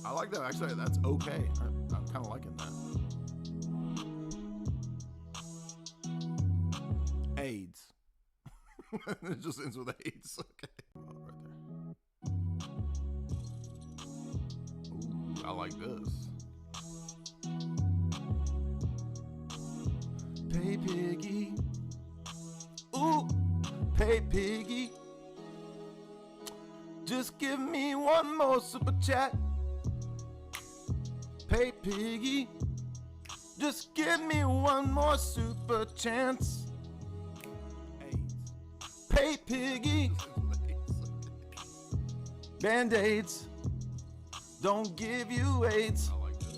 I like that. Actually, that's okay. I'm kind of liking that. AIDS. It just ends with AIDS. Okay. Right there. Ooh, I like this. Pay piggy. Ooh, pay piggy. Just give me one more super chat. Pay piggy. Just give me one more super chance. AIDS. Pay piggy. Band-aids don't give you AIDS. I like this.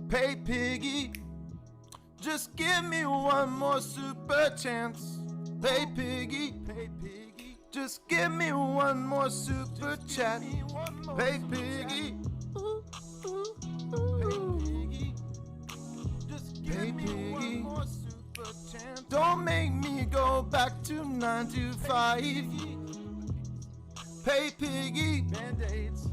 Pay piggy. Just give me one more super chance. Pay piggy. Pay piggy. Just give me one more super chat. Pay piggy. Ooh, ooh, ooh. Just give me one more super chance. Don't make me go back to 9 to 5. Pay piggy. Band-aids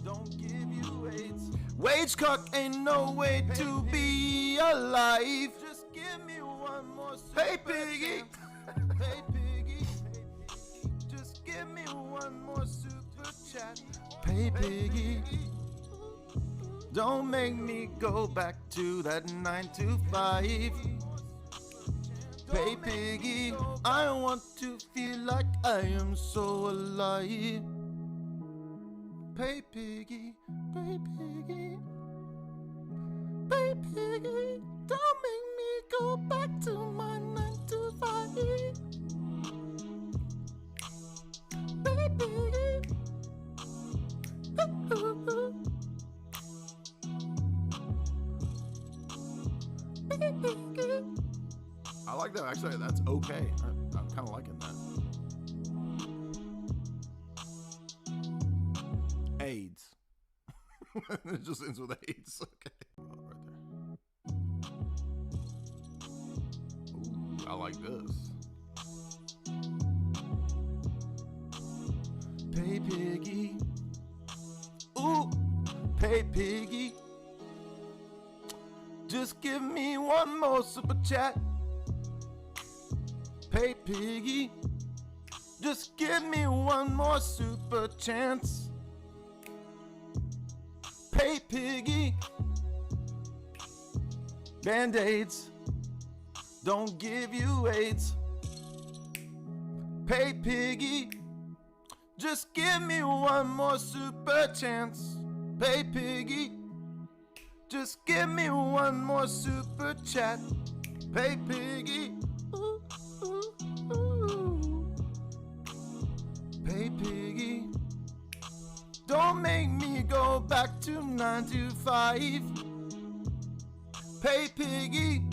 don't give you AIDS. Wage cock ain't no way to be alive. Just give me one more super Pay piggy. Pay piggy. Just give me one more super chat. Pay piggy. Don't make me go back to that 9 to 5. Pay piggy. I want to feel like I am so alive. Pay piggy. Pay piggy. Pay piggy. Don't make me go back to my 9 to 5. Pay piggy. I like that. Actually, that's okay. I'm kind of liking that. AIDS. It just ends with AIDS. Okay. Right there. Ooh, I like this. Pay piggy. Ooh, pay piggy. Just give me one more super chat. Pay piggy. Just give me one more super chance. Pay piggy. Band-aids don't give you AIDS. Pay piggy. Just give me one more super chance. Pay piggy. Just give me one more super chat. Pay piggy. Ooh, ooh, ooh. Pay piggy. Don't make me go back to 9 to 5. Pay piggy.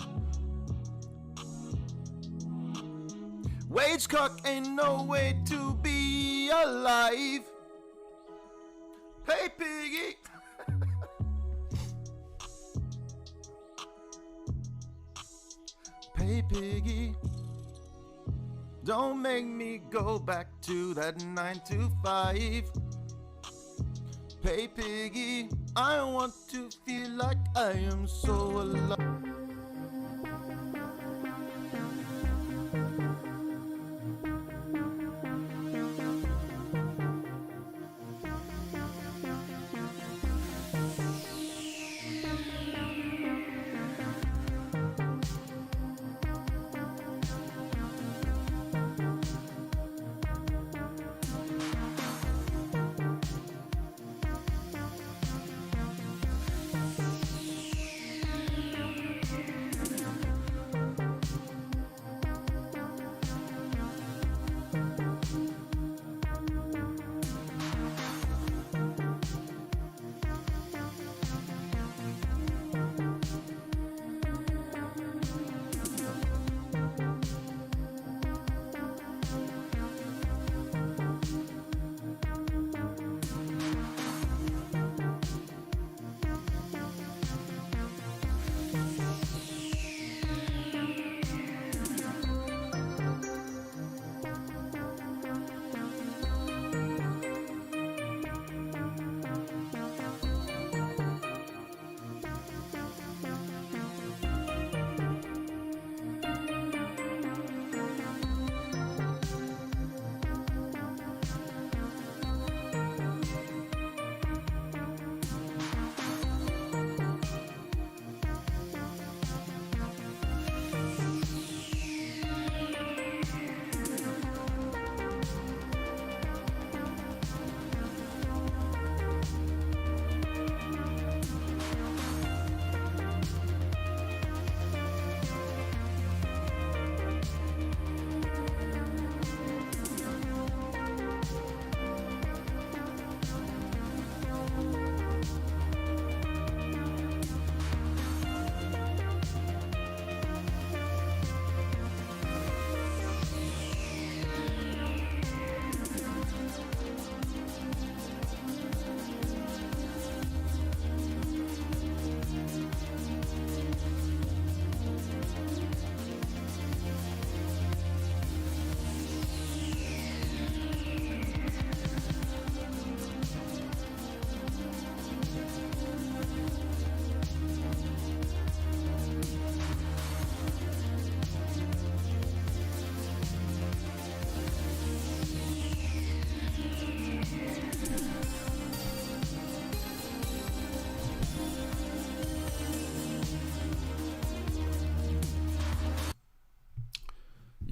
Wage cock ain't no way to be alive. Pay piggy. Pay piggy. Don't make me go back to that 9 to 5. Pay piggy. I want to feel like I am so alive.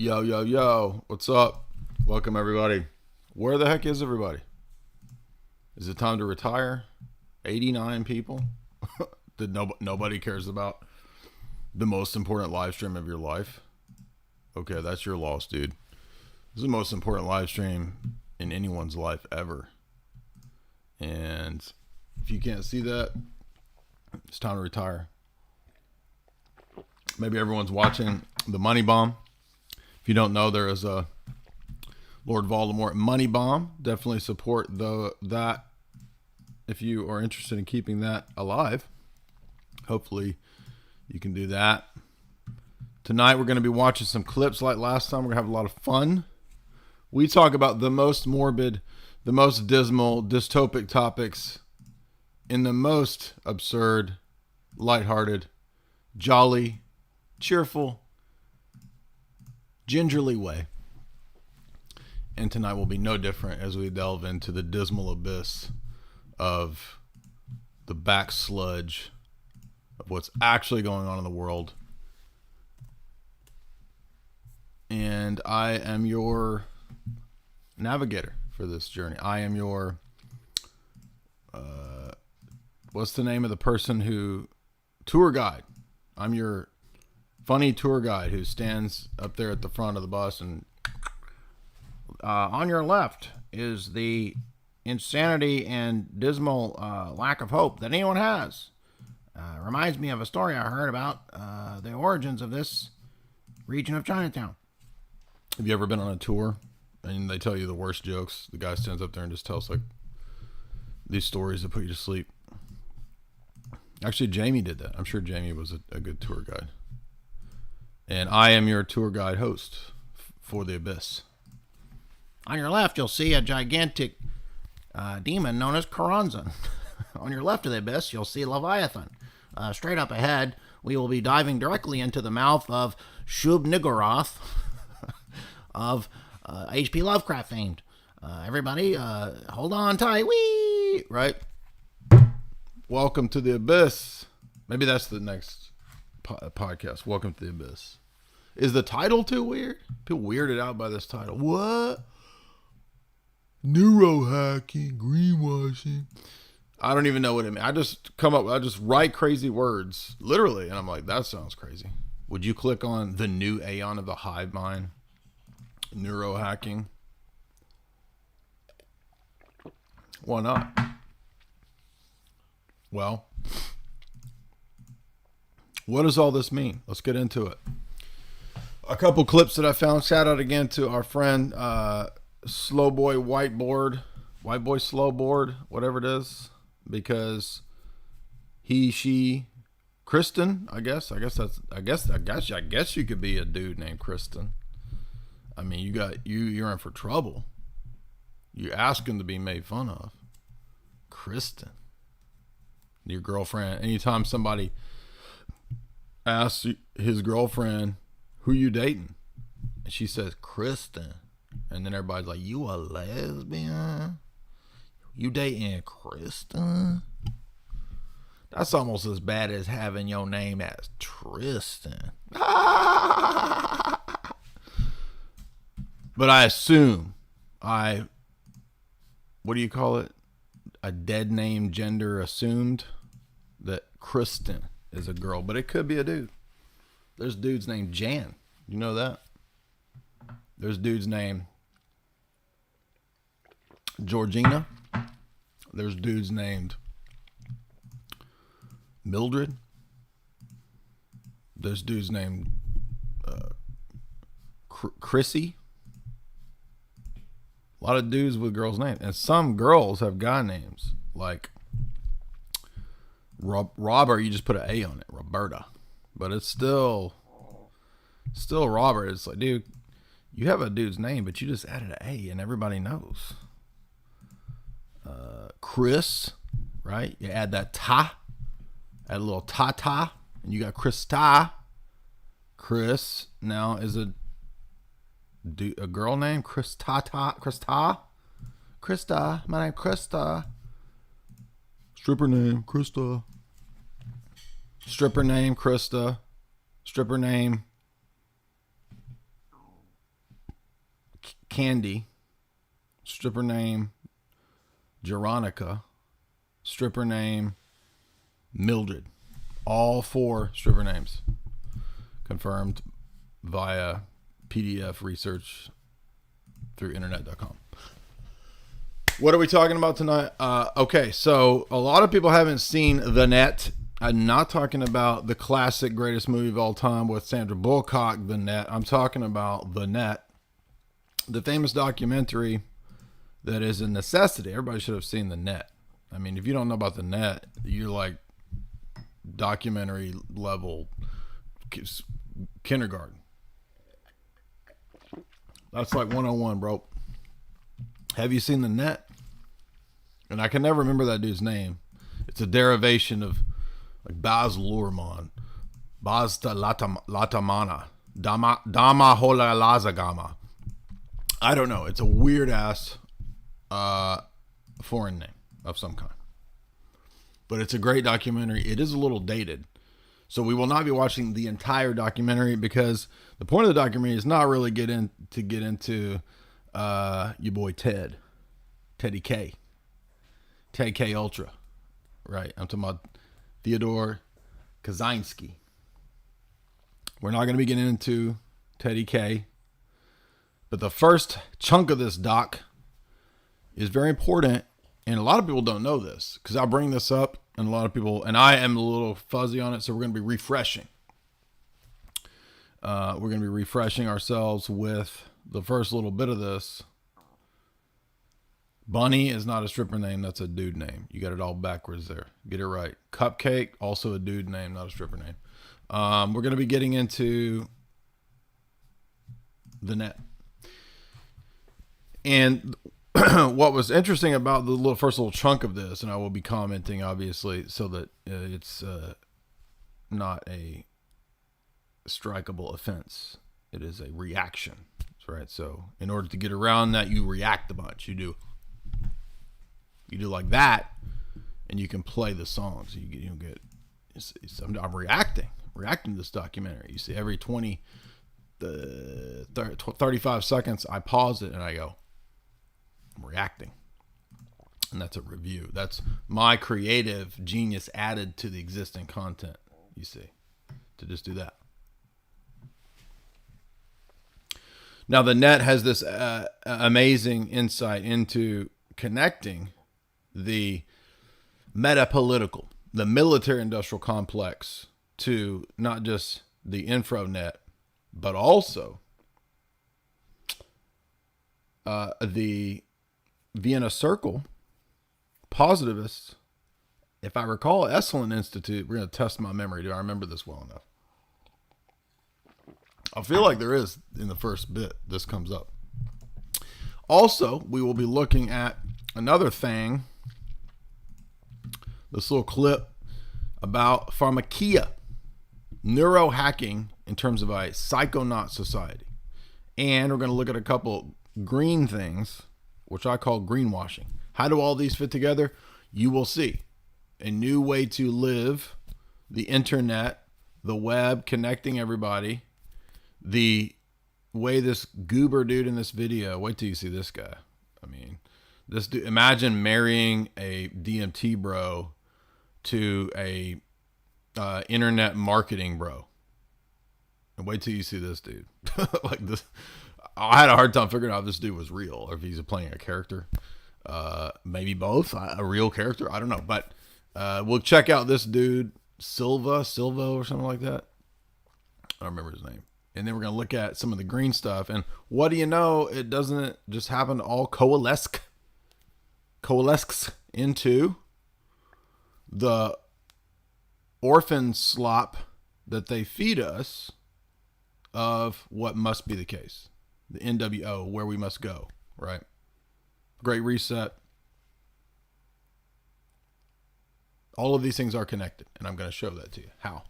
Yo, yo, yo. What's up? Welcome, everybody. Where the heck is everybody? Is it time to retire? 89 people? Nobody cares about the most important live stream of your life? Okay, that's your loss, dude. This is the most important live stream in anyone's life ever. And if you can't see that, it's time to retire. Maybe everyone's watching the Money Bomb. If you don't know, there is a Lord Voldemort Money Bomb. Definitely support that if you are interested in keeping that alive. Hopefully you can do that. Tonight we're going to be watching some clips like last time. We're going to have a lot of fun. We talk about the most morbid, the most dismal, dystopic topics in the most absurd, lighthearted, jolly, cheerful, gingerly way. And tonight will be no different as we delve into the dismal abyss of the back sludge of what's actually going on in the world. And I am your navigator for this journey. I am your what's the name of the person who tour guide? I'm your funny tour guide who stands up there at the front of the bus and on your left is the insanity and dismal lack of hope that anyone has. Reminds me of a story I heard about the origins of this region of Chinatown. Have you ever been on a tour and they tell you the worst jokes? The guy stands up there and just tells like these stories that put you to sleep. Actually, Jamie did that. I'm sure Jamie was a good tour guide. And I am your tour guide host for the Abyss. On your left, you'll see a gigantic demon known as Karanzan. On your left of the Abyss, you'll see Leviathan. Straight up ahead, we will be diving directly into the mouth of Shub-Niggurath of H.P. Lovecraft famed. Everybody, hold on tight. Whee! Right? Welcome to the Abyss. Maybe that's the next podcast. Welcome to the Abyss. Is the title too weird? People weirded out by this title. What? Neurohacking, greenwashing. I don't even know what it means. I just write crazy words, literally, and I'm like, that sounds crazy. Would you click on the new Aeon of the Hivemind? Neurohacking? Why not? Well, what does all this mean? Let's get into it. A couple clips that I found. Shout out again to our friend Slowboy Slowboard, whatever it is, because she, Kristen, I guess you could be a dude named Kristen. I mean, you're in for trouble. You're asking to be made fun of. Kristen. Your girlfriend, anytime somebody asks his girlfriend, who you dating? And she says, Kristen. And then everybody's like, you a lesbian? You dating Kristen? That's almost as bad as having your name as Tristan. But I assume what do you call it? A dead name gender assumed that Kristen is a girl, but it could be a dude. There's dudes named Jan. You know that? There's dudes named Georgina. There's dudes named Mildred. There's dudes named Chrissy. A lot of dudes with girls' names. And some girls have guy names. Like Robert, you just put an A on it. Roberta. But it's still Robert. It's like, dude, you have a dude's name, but you just added an A and everybody knows. Chris, right? You add that ta. Add a little ta. And you got Krista. Chris now is a girl name. Krista. My name Krista. Stripper name Krista. Stripper name Krista. Stripper name Candy, stripper name Jeronica, stripper name Mildred. All 4 stripper names confirmed via PDF research through internet.com. What are we talking about tonight? Okay, so a lot of people haven't seen The Net. I'm not talking about the classic greatest movie of all time with Sandra Bullock, The Net. I'm talking about The Net, the famous documentary that is a necessity. Everybody should have seen The Net. I mean, if you don't know about The Net, you're like documentary level kindergarten. That's like 101, bro. Have you seen The Net? And I can never remember that dude's name. It's a derivation of like Baz Luhrmann, Baz Latamana, Dama Hola Lazagama. I don't know. It's a weird ass foreign name of some kind. But it's a great documentary. It is a little dated. So we will not be watching the entire documentary because the point of the documentary is not really get into your boy Teddy K. Ted K Ultra. Right. I'm talking about Theodore Kaczynski. We're not going to be getting into Teddy K. But the first chunk of this doc is very important. And a lot of people don't know this because I'll bring this up and a lot of people, and I am a little fuzzy on it. So we're going to be refreshing. We're going to be refreshing ourselves with the first little bit of this. Bunny is not a stripper name. That's a dude name. You got it all backwards there. Get it right. Cupcake, also a dude name, not a stripper name. We're going to be getting into The Net. And what was interesting about the first little chunk of this, and I will be commenting, obviously, so that it's not a strikeable offense. It is a reaction. That's right. So in order to get around that, you react a bunch. You do like that, and you can play the songs. You get. I'm reacting to this documentary. You see, every 35 seconds, I pause it and I go, I'm reacting. And that's a review. That's my creative genius added to the existing content, you see, to just do that. Now, The Net has this amazing insight into connecting the metapolitical, the military-industrial complex, to not just the infranet, but also the Vienna Circle, positivists. If I recall, Esalen Institute, we're going to test my memory. Do I remember this well enough? I feel like there is in the first bit. This comes up. Also, we will be looking at another thing, this little clip about Pharmakeia, neurohacking in terms of a psychonaut society. And we're going to look at a couple green things, which I call greenwashing. How do all these fit together? You will see. A new way to live, the internet, the web, connecting everybody. The way this goober dude in this video, wait till you see this guy. I mean, this dude, imagine marrying a DMT bro to a internet marketing bro. And wait till you see this dude. Like this, I had a hard time figuring out if this dude was real or if he's playing a character. Maybe both, a real character. I don't know, but we'll check out this dude, Silva or something like that. I don't remember his name. And then we're going to look at some of the green stuff. And what do you know? It doesn't just happen to all coalesce into the orphan slop that they feed us of what must be the case. The NWO, where we must go, right? Great Reset. All of these things are connected, and I'm going to show that to you. How?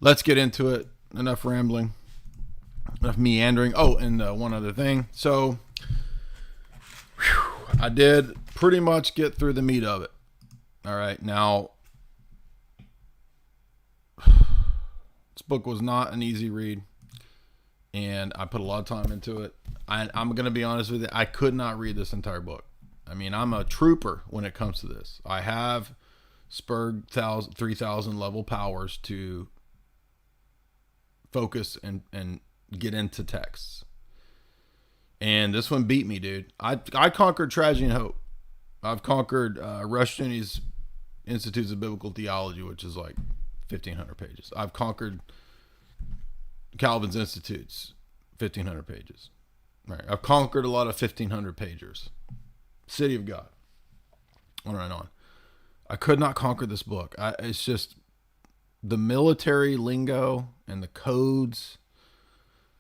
Let's get into it. Enough rambling, enough meandering. Oh, and one other thing. So, I did pretty much get through the meat of it. All right. Now, this book was not an easy read. and I put a lot of time into it. I'm going to be honest with you. I could not read this entire book. I mean, I'm a trooper when it comes to this. I have spurred 3,000 level powers to focus and get into texts. And this one beat me, dude. I conquered Tragedy and Hope. I've conquered Rushdoony's Institutes of Biblical Theology, which is like 1,500 pages. I've conquered Calvin's Institutes, 1,500 pages. Right. I've conquered a lot of 1,500 pagers. City of God. On and on. I could not conquer this book. It's just the military lingo and the codes.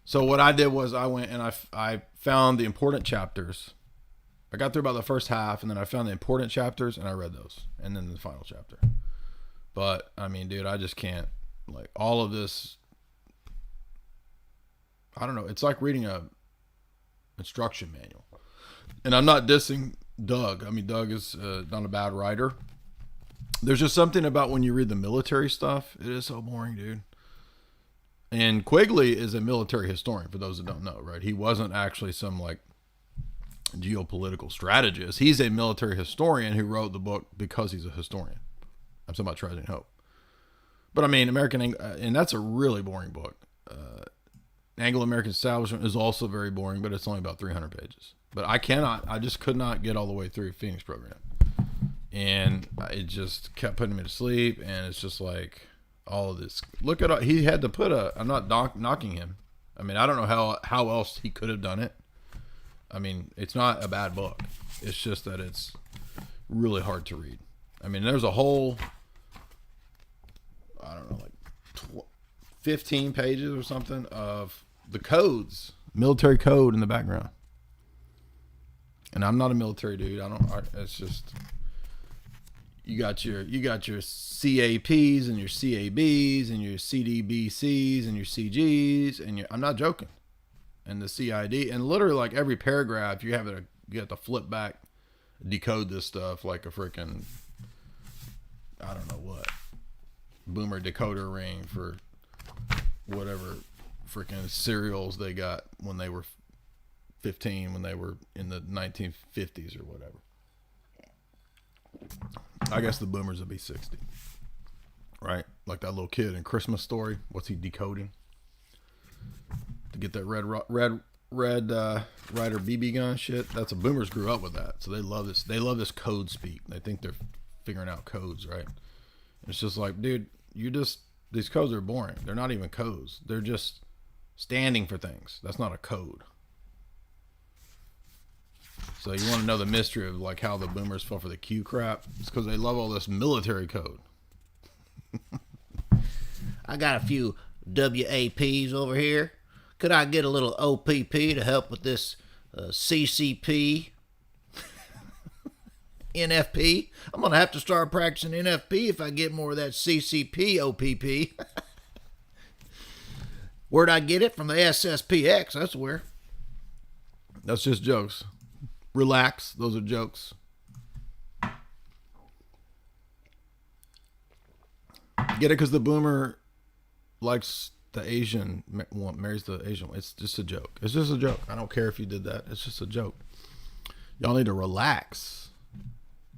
So what I did was I went and I found the important chapters. I got through about the first half, and then I found the important chapters and I read those, and then the final chapter. But I mean, dude, I just can't, like, all of this. I don't know. It's like reading a instruction manual. And I'm not dissing Doug. I mean, Doug is not a bad writer. There's just something about when you read the military stuff. It is so boring, dude. And Quigley is a military historian, for those that don't know, right? He wasn't actually some, like, geopolitical strategist. He's a military historian who wrote the book because he's a historian. I'm talking about Tragedy and Hope. But, I mean, and that's a really boring book. Anglo-American Establishment is also very boring, but it's only about 300 pages. But I just could not get all the way through Phoenix Program. And it just kept putting me to sleep, and it's just like all of this. Look at, he had to put I'm not knocking him. I mean, I don't know how else he could have done it. I mean, it's not a bad book. It's just that it's really hard to read. I mean, there's a whole, I don't know, like 15 pages or something of the codes, military code in the background. And I'm not a military dude. It's just, you got your CAPs and your CABs and your CDBCs and your CGs and I'm not joking. And the CID, and literally like every paragraph you have to flip back, decode this stuff like a freaking, I don't know what, boomer decoder ring for whatever freaking cereals they got when they were 15, when they were in the 1950s or whatever. I guess the boomers would be 60, right? Like that little kid in Christmas Story. What's he decoding to get that red Ryder BB gun shit? That's a boomers grew up with that, so they love this. They love this code speak. They think they're figuring out codes, right? It's just like, dude, these codes are boring. They're not even codes. They're just standing for things. That's not a code. So you want to know the mystery of like how the boomers fell for the Q crap? It's because they love all this military code. I got a few WAPs over here. Could I get a little OPP to help with this CCP, NFP? I'm going to have to start practicing NFP if I get more of that CCP OPP. Where'd I get it? From the SSPX, that's where. That's just jokes. Relax, those are jokes. Get it? Because the boomer likes the Asian, marries the Asian. It's just a joke. It's just a joke. I don't care if you did that. It's just a joke. Y'all need to relax.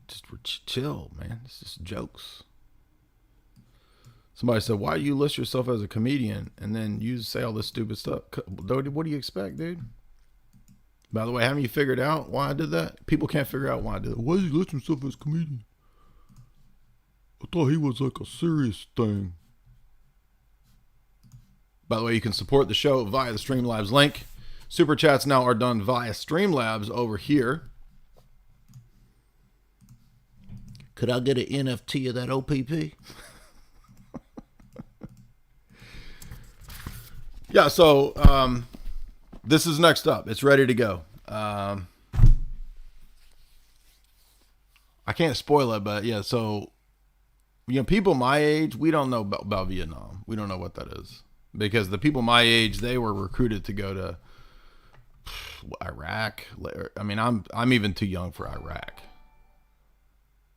Just chill, man. It's just jokes. Somebody said, why do you list yourself as a comedian and then you say all this stupid stuff? What do you expect, dude? By the way, haven't you figured out why I did that? People can't figure out why I did it. Why does he list himself as a comedian? I thought he was like a serious thing. By the way, you can support the show via the Streamlabs link. Super chats now are done via Streamlabs over here. Could I get an NFT of that OPP? Yeah, so this is next up. It's ready to go. I can't spoil it, but yeah, so people my age, we don't know about Vietnam. We don't know what that is. Because the people my age, they were recruited to go to Iraq. I mean, I'm even too young for Iraq.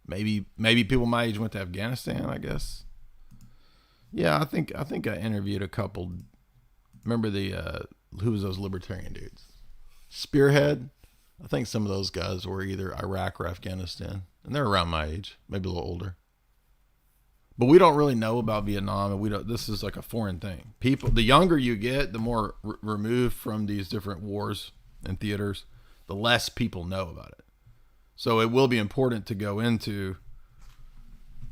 Maybe people my age went to Afghanistan, I guess. Yeah, I think I interviewed a couple. Remember the who was those libertarian dudes? Spearhead. I think some of those guys were either Iraq or Afghanistan, and they're around my age, maybe a little older. But we don't really know about Vietnam, and we don't. This is like a foreign thing. People, the younger you get, the more removed from these different wars and theaters, the less people know about it. So it will be important to go into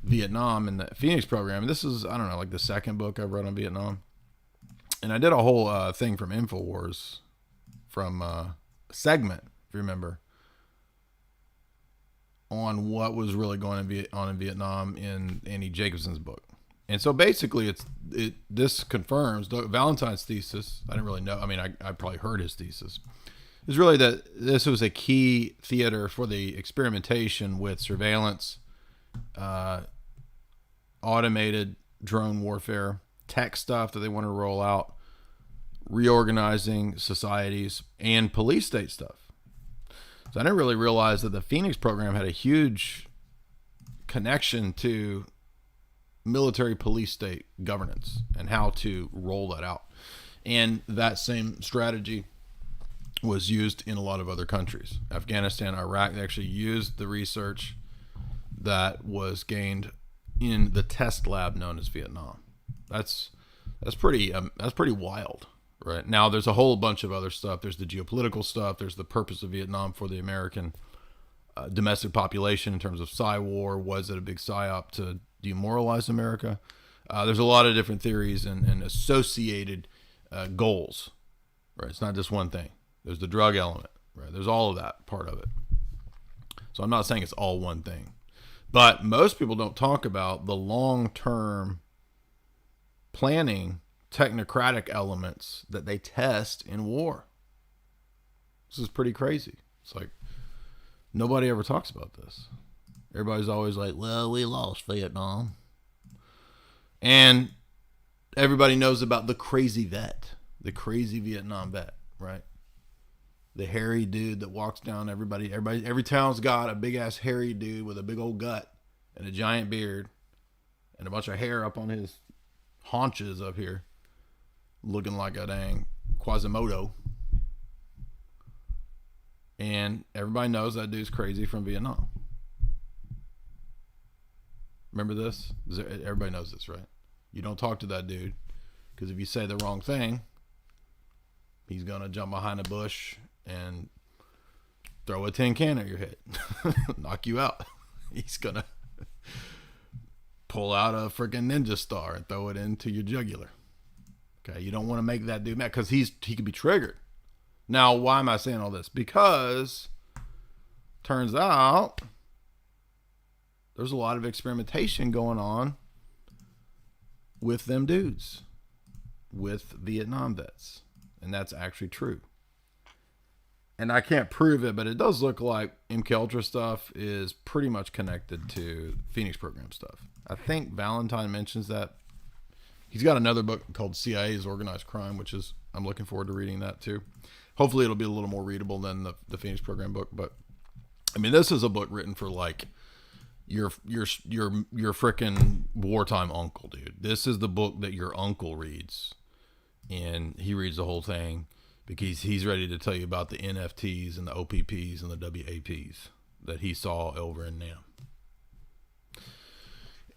Vietnam and the Phoenix program. This is, I don't know, like the second book I've read on Vietnam. And I did a whole thing from InfoWars, from a segment, if you remember, on what was really going on in Vietnam in Andy Jacobson's book. And so basically this confirms Valentine's thesis. I didn't really know. I mean, I probably heard his thesis. Is really that this was a key theater for the experimentation with surveillance, automated drone warfare, tech stuff that they want to roll out, reorganizing societies, and police state stuff. So I didn't really realize that the Phoenix program had a huge connection to military police state governance and how to roll that out. And that same strategy was used in a lot of other countries. Afghanistan, Iraq, they actually used the research that was gained in the test lab known as Vietnam. That's pretty wild, right? Now there's a whole bunch of other stuff. There's the geopolitical stuff. There's the purpose of Vietnam for the American domestic population in terms of Psy war. Was it a big psyop to demoralize America? There's a lot of different theories and associated goals, right? It's not just one thing. There's the drug element, right? There's all of that part of it. So I'm not saying it's all one thing. But most people don't talk about the long-term planning, technocratic elements that they test in war. This is pretty crazy. It's like nobody ever talks about this. Everybody's always like, well, we lost Vietnam. And everybody knows about the crazy vet, the crazy Vietnam vet, right? The hairy dude that walks down every town's got a big ass hairy dude with a big old gut and a giant beard and a bunch of hair up on his haunches up here, looking like a dang Quasimodo. And everybody knows that dude's crazy from Vietnam. Remember this? Everybody knows this, right? You don't talk to that dude, because if you say the wrong thing, he's going to jump behind a bush and throw a tin can at your head, knock you out. He's going to pull out a freaking ninja star and throw it into your jugular. Okay, you don't want to make that dude mad, because he could be triggered. Now, why am I saying all this? Because turns out there's a lot of experimentation going on with them dudes, with Vietnam vets. And that's actually true. And I can't prove it, but it does look like MK Ultra stuff is pretty much connected to Phoenix program stuff. I think Valentine mentions that. He's got another book called CIA's Organized Crime, which is, I'm looking forward to reading that too. Hopefully it'll be a little more readable than the Phoenix program book. But I mean, this is a book written for like your freaking wartime uncle, dude. This is the book that your uncle reads, and he reads the whole thing because he's ready to tell you about the NFTs and the OPPs and the WAPs that he saw over in NAM.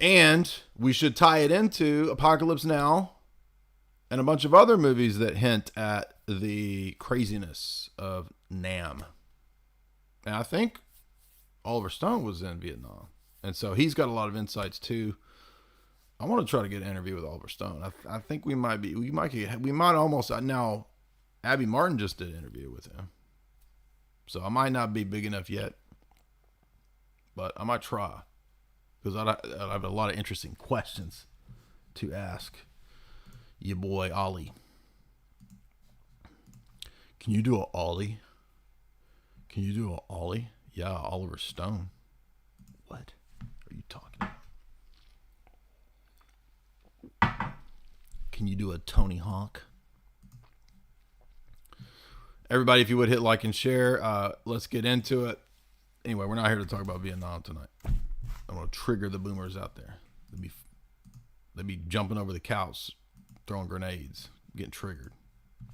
And we should tie it into Apocalypse Now and a bunch of other movies that hint at the craziness of NAM. And I think Oliver Stone was in Vietnam, and so he's got a lot of insights too. I want to try to get an interview with Oliver Stone. I think we might almost now. Abby Martin just did an interview with him, so I might not be big enough yet, but I might try, because I have a lot of interesting questions to ask your boy Ollie. Can you do a Ollie? Can you do a Ollie? Yeah, Oliver Stone. What are you talking about? Can you do a Tony Hawk? Everybody, if you would hit like and share, let's get into it. Anyway, we're not here to talk about Vietnam tonight. I'm going to trigger the boomers out there. They'd be jumping over the couch, throwing grenades, getting triggered.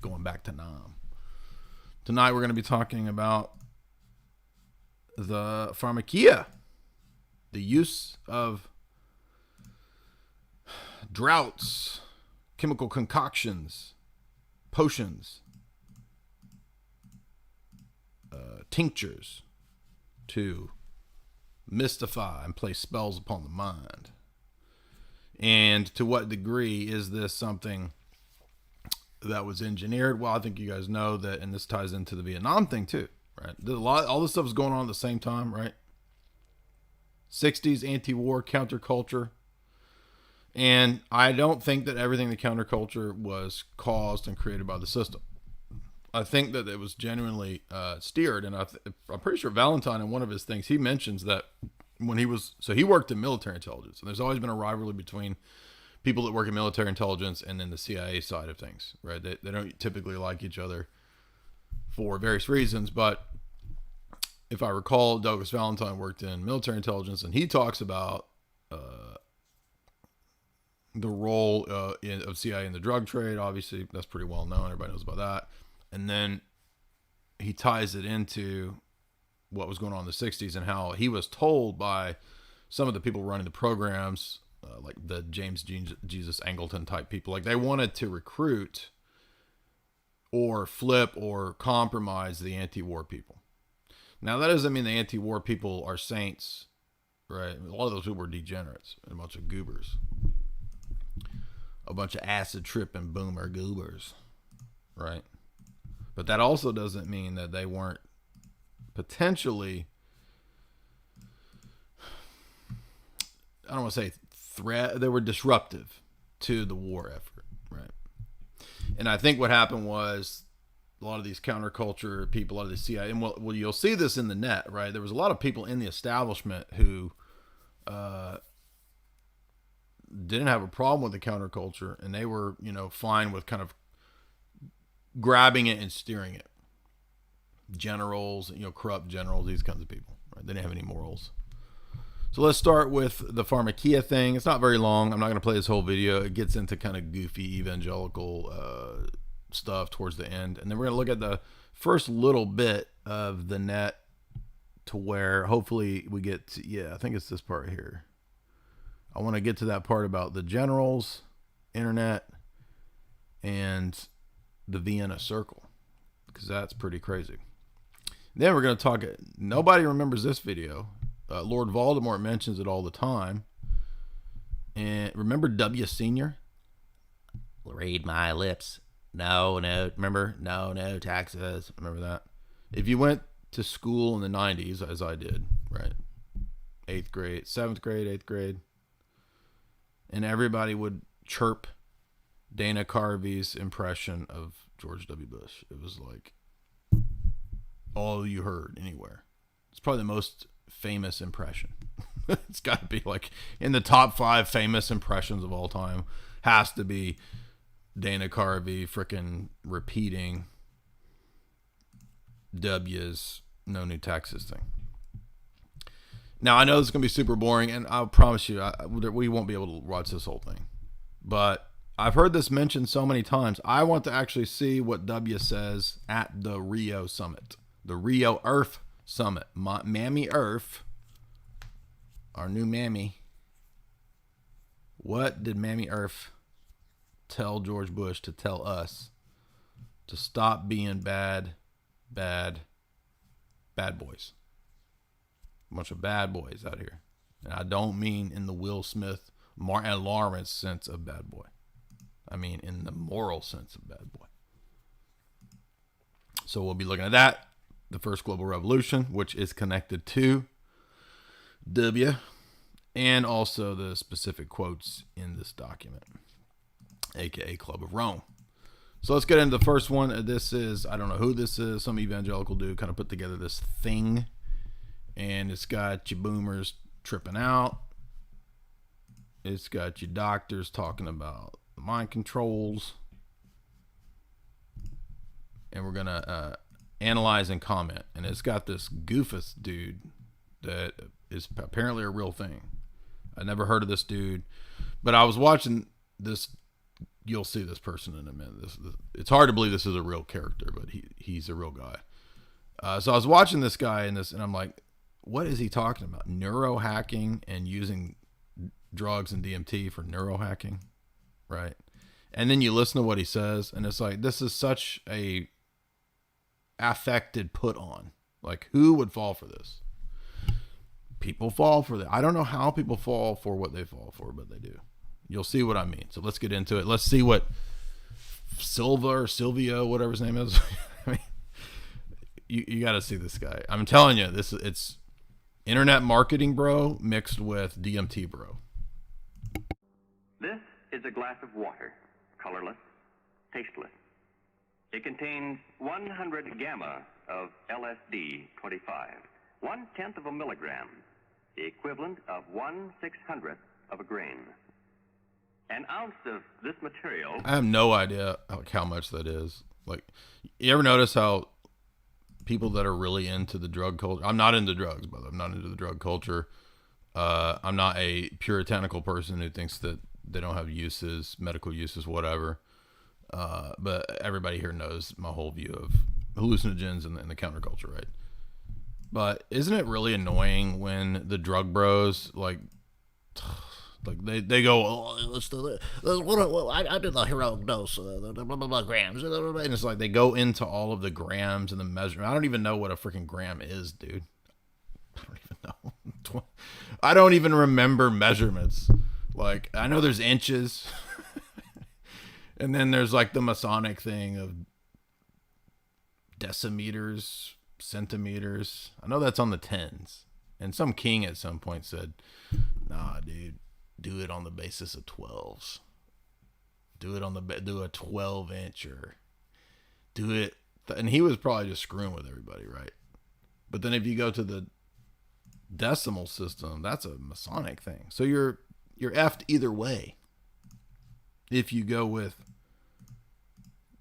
going back to Nam. Tonight we're going to be talking about the Pharmakeia, the use of droughts, chemical concoctions, potions, tinctures to mystify and play spells upon the mind. And to what degree is this something that was engineered? Well, I think you guys know that, and this ties into the Vietnam thing too, right? All this stuff is going on at the same time, right? 60s anti-war counterculture. And I don't think that everything the counterculture was caused and created by the system. I think that it was genuinely steered. And I'm pretty sure Valentine, in one of his things, he mentions that when he worked in military intelligence. And there's always been a rivalry between people that work in military intelligence and then the CIA side of things, right? They don't typically like each other for various reasons. But if I recall, Douglas Valentine worked in military intelligence, and he talks about the role of CIA in the drug trade. Obviously, that's pretty well known. Everybody knows about that. And then he ties it into what was going on in the 60s and how he was told by some of the people running the programs, like the James Jesus Angleton type people, like they wanted to recruit or flip or compromise the anti-war people. Now, that doesn't mean the anti-war people are saints, right? A lot of those people were degenerates and a bunch of goobers. A bunch of acid tripping boomer goobers, right? But that also doesn't mean that they weren't potentially, I don't want to say they were disruptive to the war effort, right? And I think what happened was a lot of these counterculture people, a lot of the CIA, and well, you'll see this in the net, right? There was a lot of people in the establishment who didn't have a problem with the counterculture, and they were, fine with kind of grabbing it and steering it. Generals, corrupt generals, these kinds of people, right? They didn't have any morals. So let's start with the Pharmakeia thing. It's not very long. I'm not going to play this whole video. It gets into kind of goofy evangelical stuff towards the end. And then we're going to look at the first little bit of the net to where hopefully we get to, I think it's this part here. I want to get to that part about the generals, internet, and the Vienna Circle, because that's pretty crazy. Then we're going to talk, nobody remembers this video. Lord Voldemort mentions it all the time. And remember W Senior? Read my lips. No, remember? No, taxes. Remember that? If you went to school in the 90s, as I did, right? 8th grade, 7th grade, 8th grade. And everybody would chirp Dana Carvey's impression of George W. Bush. It was like all you heard anywhere. It's probably the most famous impression. It's got to be like in the top 5 famous impressions of all time. Has to be Dana Carvey freaking repeating W's no new taxes thing. Now, I know this is going to be super boring, and I'll promise you we won't be able to watch this whole thing. But I've heard this mentioned so many times. I want to actually see what W says at the Rio Summit. The Rio Earth Summit. Mammy Earth, our new Mammy. What did Mammy Earth tell George Bush to tell us to stop being bad boys? A bunch of bad boys out here. And I don't mean in the Will Smith, Martin Lawrence sense of bad boy. I mean in the moral sense of bad boy. So we'll be looking at that. The first global revolution, which is connected to W, and also the specific quotes in this document, aka Club of Rome. So let's get into the first one. This is, I don't know who this is, some evangelical dude kind of put together this thing, and it's got your boomers tripping out. It's got your doctors talking about mind controls, and we're gonna analyze and comment. And it's got this goofus dude that is apparently a real thing. I never heard of this dude, but I was watching this you'll see this person in a minute. It's hard to believe this is a real character, but he's a real guy. So I was watching this guy in this, and I'm like, what is he talking about? Neurohacking and using drugs and DMT for neurohacking, right? And then you listen to what he says, and it's like, this is such a affected put on. Like, who would fall for this? People fall for that. I don't know how people fall for what they fall for, but they do. You'll see what I mean. So let's get into it. Let's see what Silvio, whatever his name is. I mean, you got to see this guy. I'm telling you, it's internet marketing bro mixed with DMT bro. This is a glass of water, colorless, tasteless. It contains 100 gamma of LSD 25, 1/10 of a milligram, the equivalent of 1/600th of a grain. An ounce of this material. I have no idea how much that is. Like, you ever notice how people that are really into the drug culture? I'm not into drugs, brother. I'm not into the drug culture. I'm not a puritanical person who thinks that they don't have uses, medical uses, whatever. But everybody here knows my whole view of hallucinogens and the counterculture, right? But isn't it really annoying when the drug bros like they go, oh, let's do it. I did the heroic dose, grams, and it's like they go into all of the grams and the measurement. I don't even know what a freaking gram is, dude. I don't even know. I don't even remember measurements. Like, I know there's inches, and then there's like the Masonic thing of decimeters, centimeters. I know that's on the tens. And some king at some point said, nah, dude, do it on the basis of 12s. Do a 12-inch or do it. And he was probably just screwing with everybody, right? But then if you go to the decimal system, that's a Masonic thing. So you're effed either way. If you go with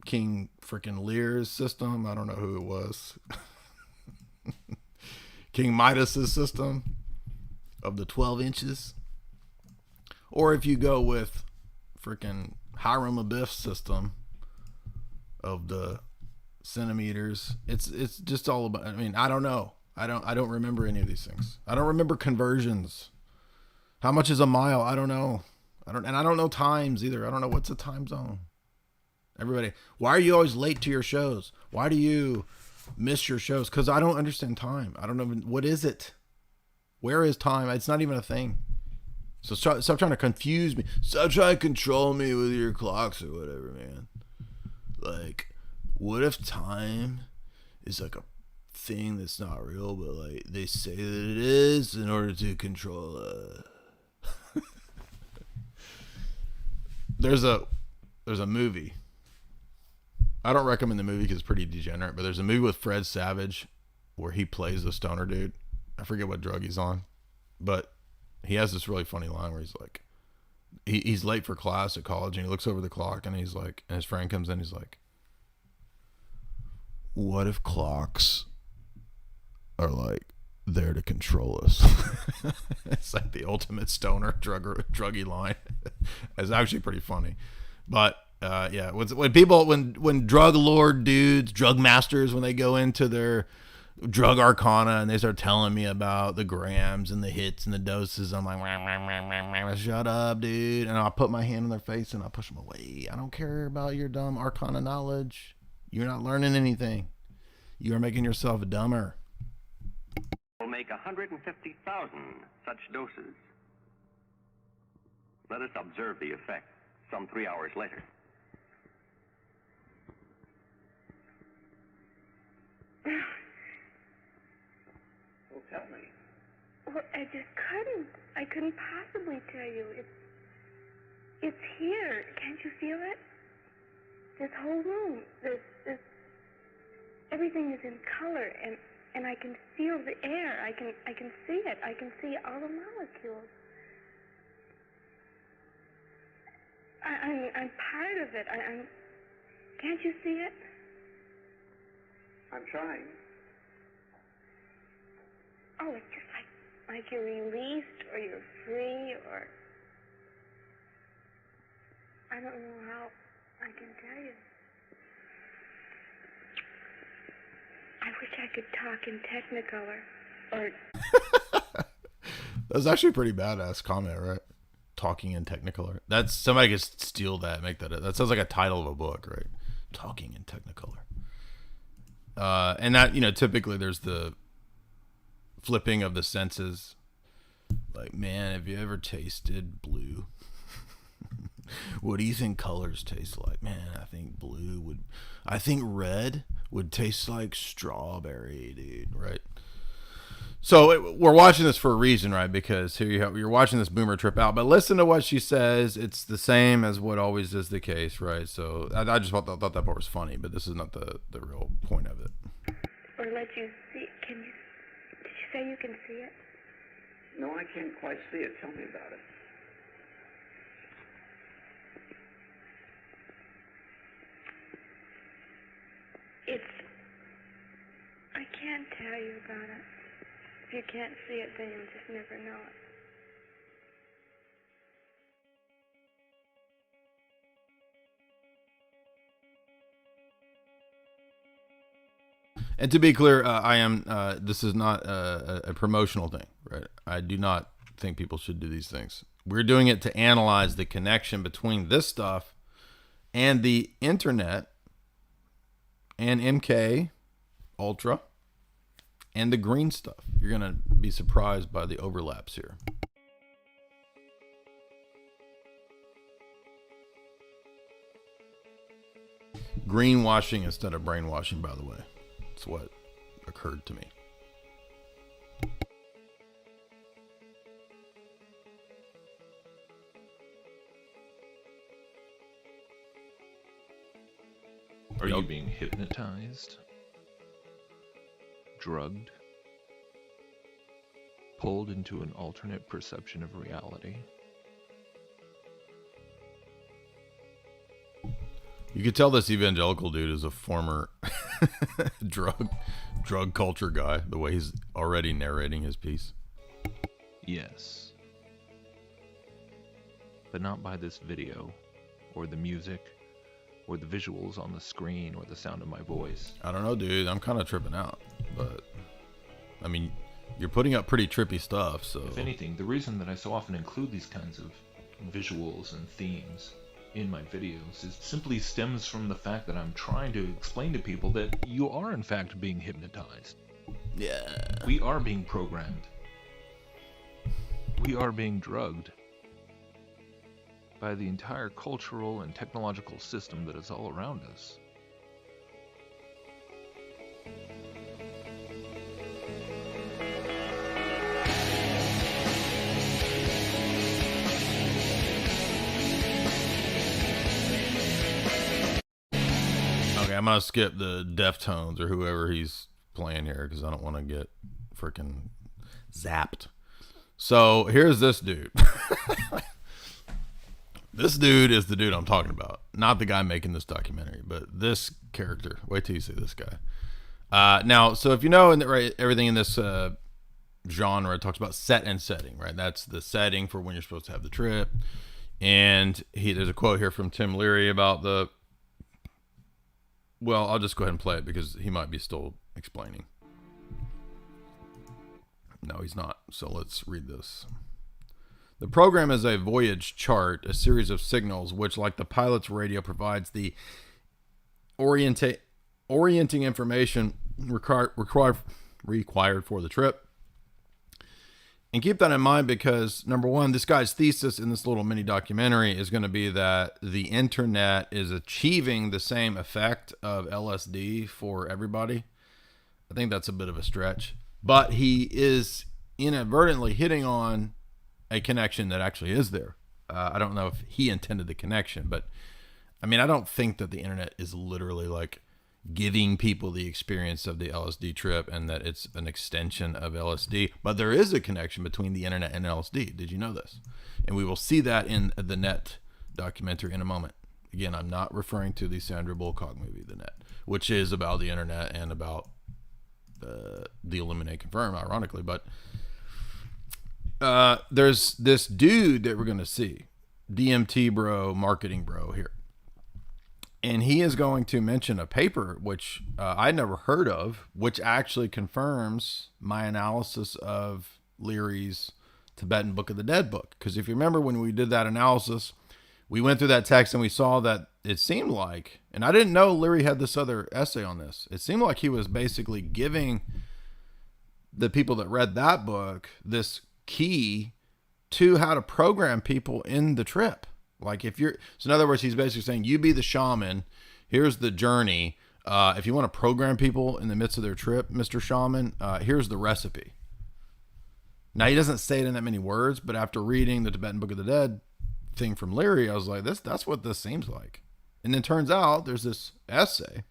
King freaking Lear's system, I don't know who it was. King Midas's system of the 12 inches. Or if you go with freaking Hiram Abiff's system of the centimeters, it's just all about, I mean, I don't know. I don't remember any of these things. I don't remember conversions. How much is a mile? I don't know. I don't know times either. I don't know what's a time zone. Everybody, why are you always late to your shows? Why do you miss your shows? Because I don't understand time. I don't know. What is it? Where is time? It's not even a thing. So stop trying to confuse me. Stop trying to control me with your clocks or whatever, man. Like, what if time is like a thing that's not real, but like they say that it is in order to control There's a movie. I don't recommend the movie because it's pretty degenerate, but there's a movie with Fred Savage where he plays the stoner dude. I forget what drug he's on, but he has this really funny line where he's like, he's late for class at college and he looks over the clock and he's like, and his friend comes in, he's like, what if clocks are like there to control us? It's like the ultimate stoner druggy line. It's actually pretty funny. But yeah, when drug lord dudes, drug masters, when they go into their drug arcana and they start telling me about the grams and the hits and the doses, I'm like, shut up, dude. And I'll put my hand in their face and I'll push them away. I don't care about your dumb arcana knowledge. You're not learning anything. You are making yourself dumber. We'll make 150,000 such doses. Let us observe the effect some 3 hours later. Well, tell me. Well, I just couldn't. I couldn't possibly tell you. It's here. Can't you feel it? This whole room. This everything is in color, and I can feel the air. I can see it. I can see all the molecules. I'm part of it. Can't you see it? I'm trying. Oh, it's just like you're released or you're free or... I don't know how I can tell you. I wish I could talk in Technicolor. Or That's actually a pretty badass comment, right? Talking in Technicolor. That's somebody could steal that, make that. That sounds like a title of a book, right? Talking in Technicolor. And that, you know, typically there's the flipping of the senses. Like, man, have you ever tasted blue? What do you think colors taste like? Man, I think red would taste like strawberry, dude, right? So we're watching this for a reason, right? Because here you're watching this boomer trip out. But listen to what she says. It's the same as what always is the case, right? So I just thought that part was funny, but this is not the real point of it. Or let you see. Did you say you can see it? No, I can't quite see it. Tell me about it. I can't tell you about it. If you can't see it, then you'll just never know it. And to be clear, this is not a promotional thing, right? I do not think people should do these things. We're doing it to analyze the connection between this stuff and the internet and MK Ultra and the green stuff. You're going to be surprised by the overlaps here. Greenwashing instead of brainwashing, by the way. That's what occurred to me. Are you being hypnotized? Drugged? Pulled into an alternate perception of reality? You could tell this evangelical dude is a former drug culture guy, the way he's already narrating his piece. Yes. But not by this video, or the music, or the visuals on the screen, or the sound of my voice. I don't know, dude. I'm kind of tripping out. But, I mean, you're putting up pretty trippy stuff, so... If anything, the reason that I so often include these kinds of visuals and themes in my videos is simply stems from the fact that I'm trying to explain to people that you are in fact being hypnotized. Yeah. We are being programmed. We are being drugged by the entire cultural and technological system that is all around us. Okay, I'm gonna skip the Deftones or whoever he's playing here because I don't want to get freaking zapped. So here's this dude. This dude is the dude I'm talking about, not the guy making this documentary, but this character. Wait till you see this guy. Now, so if you know, everything in this genre talks about set and setting, right? That's the setting for when you're supposed to have the trip. And there's a quote here from Tim Leary about well, I'll just go ahead and play it because he might be still explaining. No, he's not. So let's read this. The program is a voyage chart, a series of signals, which, like the pilot's radio, provides the orienting information required for the trip. And keep that in mind because, number one, this guy's thesis in this little mini documentary is going to be that the internet is achieving the same effect of LSD for everybody. I think that's a bit of a stretch. But he is inadvertently hitting on a connection that actually is there. I don't know if he intended the connection, but I mean, I don't think that the internet is literally like giving people the experience of the LSD trip and that it's an extension of LSD, but there is a connection between the internet and LSD. Did you know this? And we will see that in the Net documentary in a moment. Again, I'm not referring to the Sandra Bullock movie, The Net, which is about the internet and about the Eliminate Confirm, ironically, but there's this dude that we're going to see DMT bro, marketing bro here. And he is going to mention a paper, which I'd never heard of, which actually confirms my analysis of Leary's Tibetan Book of the Dead book. Because if you remember when we did that analysis, we went through that text and we saw that it seemed like, and I didn't know Leary had this other essay on this. It seemed like he was basically giving the people that read that book this key to how to program people in the trip. Like if you're, so in other words, he's basically saying, you be the shaman. Here's the journey. If you want to program people in the midst of their trip, Mr. Shaman, here's the recipe. Now he doesn't say it in that many words, but after reading the Tibetan Book of the Dead thing from Leary, I was like, that's what this seems like. And then turns out there's this essay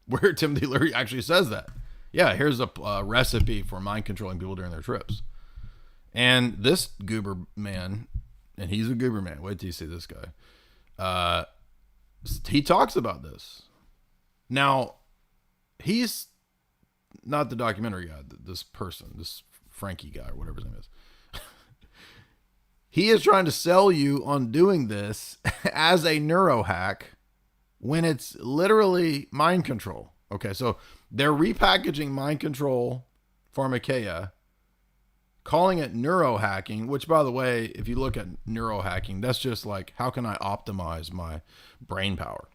where Timothy Leary actually says that. Yeah, here's a recipe for mind controlling people during their trips. And this goober man, and he's a goober man. Wait till you see this guy. He talks about this. Now, he's not the documentary guy, this person, this Frankie guy or whatever his name is. He is trying to sell you on doing this as a neurohack when it's literally mind control. Okay, so they're repackaging mind control Pharmakeia, calling it neurohacking, which, by the way, if you look at neurohacking, that's just like, how can I optimize my brain power,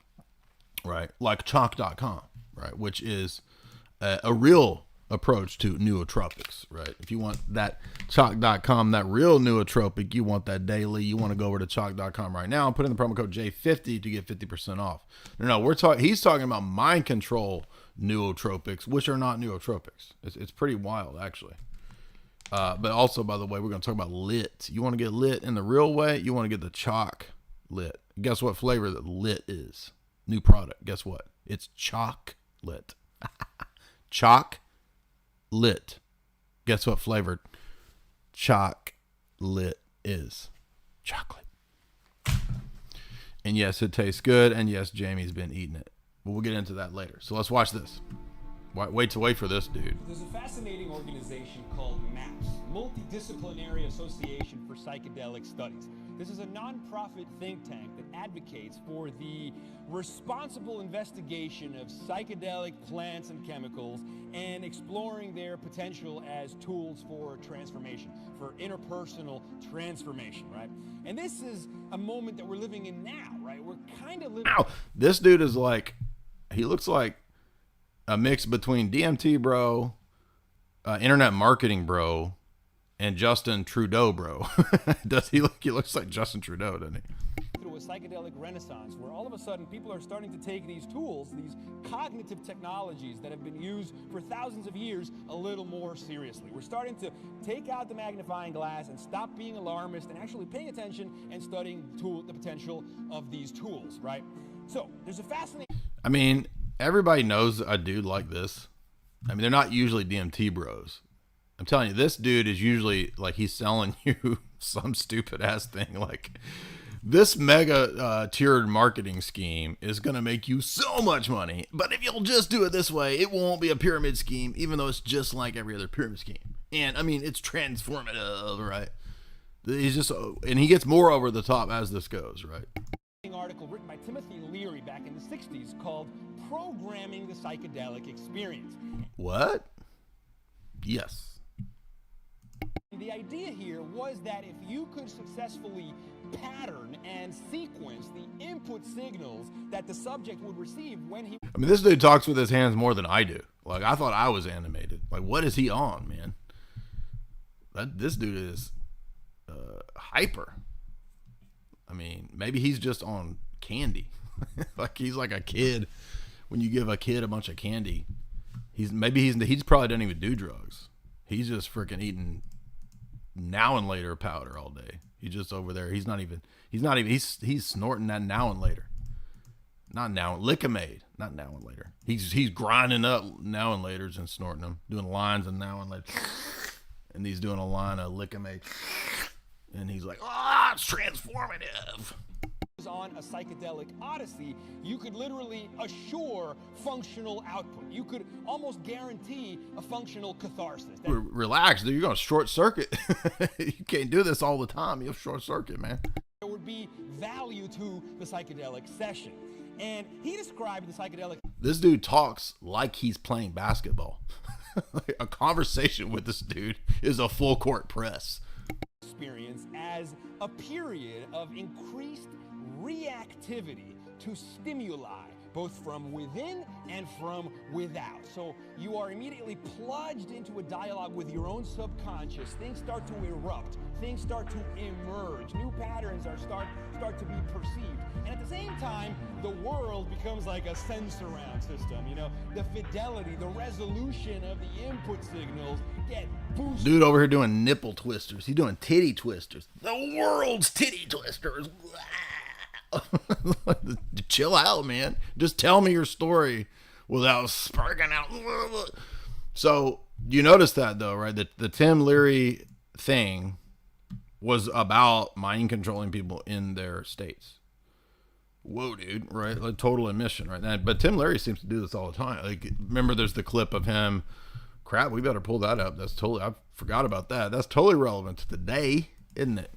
right? Like chalk.com, right? Which is a real approach to nootropics, right? If you want that chalk.com, that real nootropic, you want that daily, you want to go over to chalk.com right now and put in the promo code J50 to get 50% off. No, he's talking about mind control nootropics, which are not nootropics. It's pretty wild, actually. But also, by the way, we're going to talk about lit. You want to get lit in the real way? You want to get the chalk lit. Guess what flavor that lit is? New product. Guess what? It's chocolate. Chalk lit. Guess what flavor chocolate is? Chocolate. And yes, it tastes good. And yes, Jamie's been eating it. But we'll get into that later. So let's watch this. Wait for this dude. There's a fascinating organization called MAPS, Multidisciplinary Association for Psychedelic Studies. This is a non-profit think tank that advocates for the responsible investigation of psychedelic plants and chemicals and exploring their potential as tools for transformation, for interpersonal transformation, right? And this is a moment that we're living in now, right? We're kind of living... Now, this dude is like, he looks like a mix between DMT bro, internet marketing bro, and Justin Trudeau bro. Does he look? He looks like Justin Trudeau, doesn't he? Through a psychedelic renaissance where all of a sudden people are starting to take these tools, these cognitive technologies that have been used for thousands of years, a little more seriously. We're starting to take out the magnifying glass and stop being alarmist and actually paying attention and studying the potential of these tools, right? So there's a fascinating... I mean, everybody knows a dude like this. I mean, they're not usually DMT bros. I'm telling you, this dude is usually like, he's selling you some stupid ass thing. Like, this mega tiered marketing scheme is going to make you so much money. But if you'll just do it this way, it won't be a pyramid scheme, even though it's just like every other pyramid scheme. And I mean, it's transformative, right? He's just, and he gets more over the top as this goes, right? Article written by Timothy Leary back in the 60s called Programming the Psychedelic Experience. What? Yes. The idea here was that if you could successfully pattern and sequence the input signals that the subject would receive when he... I mean, this dude talks with his hands more than I do. Like, I thought I was animated. Like, what is he on, man? This dude is hyper. I mean, maybe he's just on candy. Like, he's like a kid. When you give a kid a bunch of candy, he's probably doesn't even do drugs. He's just freaking eating now and later powder all day. He's just over there. He's snorting that now and later. Not now, Lickamade, not now and later. He's grinding up now and laters and snorting them, doing lines and now and later. And he's doing a line of Lickamade. And he's like, it's transformative. On a psychedelic odyssey, you could literally assure functional output. You could almost guarantee a functional catharsis. Relax, dude. You're going to short circuit. You can't do this all the time. You'll short circuit, man. There would be value to the psychedelic session. And he described the psychedelic... This dude talks like he's playing basketball. A conversation with this dude is a full court press. ...experience as a period of increased reactivity to stimuli, both from within and from without. So you are immediately plunged into a dialogue with your own subconscious. Things start to erupt. Things start to emerge. New patterns start to be perceived. And at the same time, the world becomes like a sense-around system. You know, the fidelity, the resolution of the input signals get boosted. Dude over here doing nipple twisters. He's doing titty twisters. The world's titty twisters. Chill out, man. Just tell me your story without sparking out. So you notice that though, right? The Tim Leary thing was about mind controlling people in their states. Whoa, dude, right? Like total admission, right? But Tim Leary seems to do this all the time. Like, remember, there's the clip of him. Crap, we better pull that up. That's totally, I forgot about that. That's totally relevant to today, isn't it?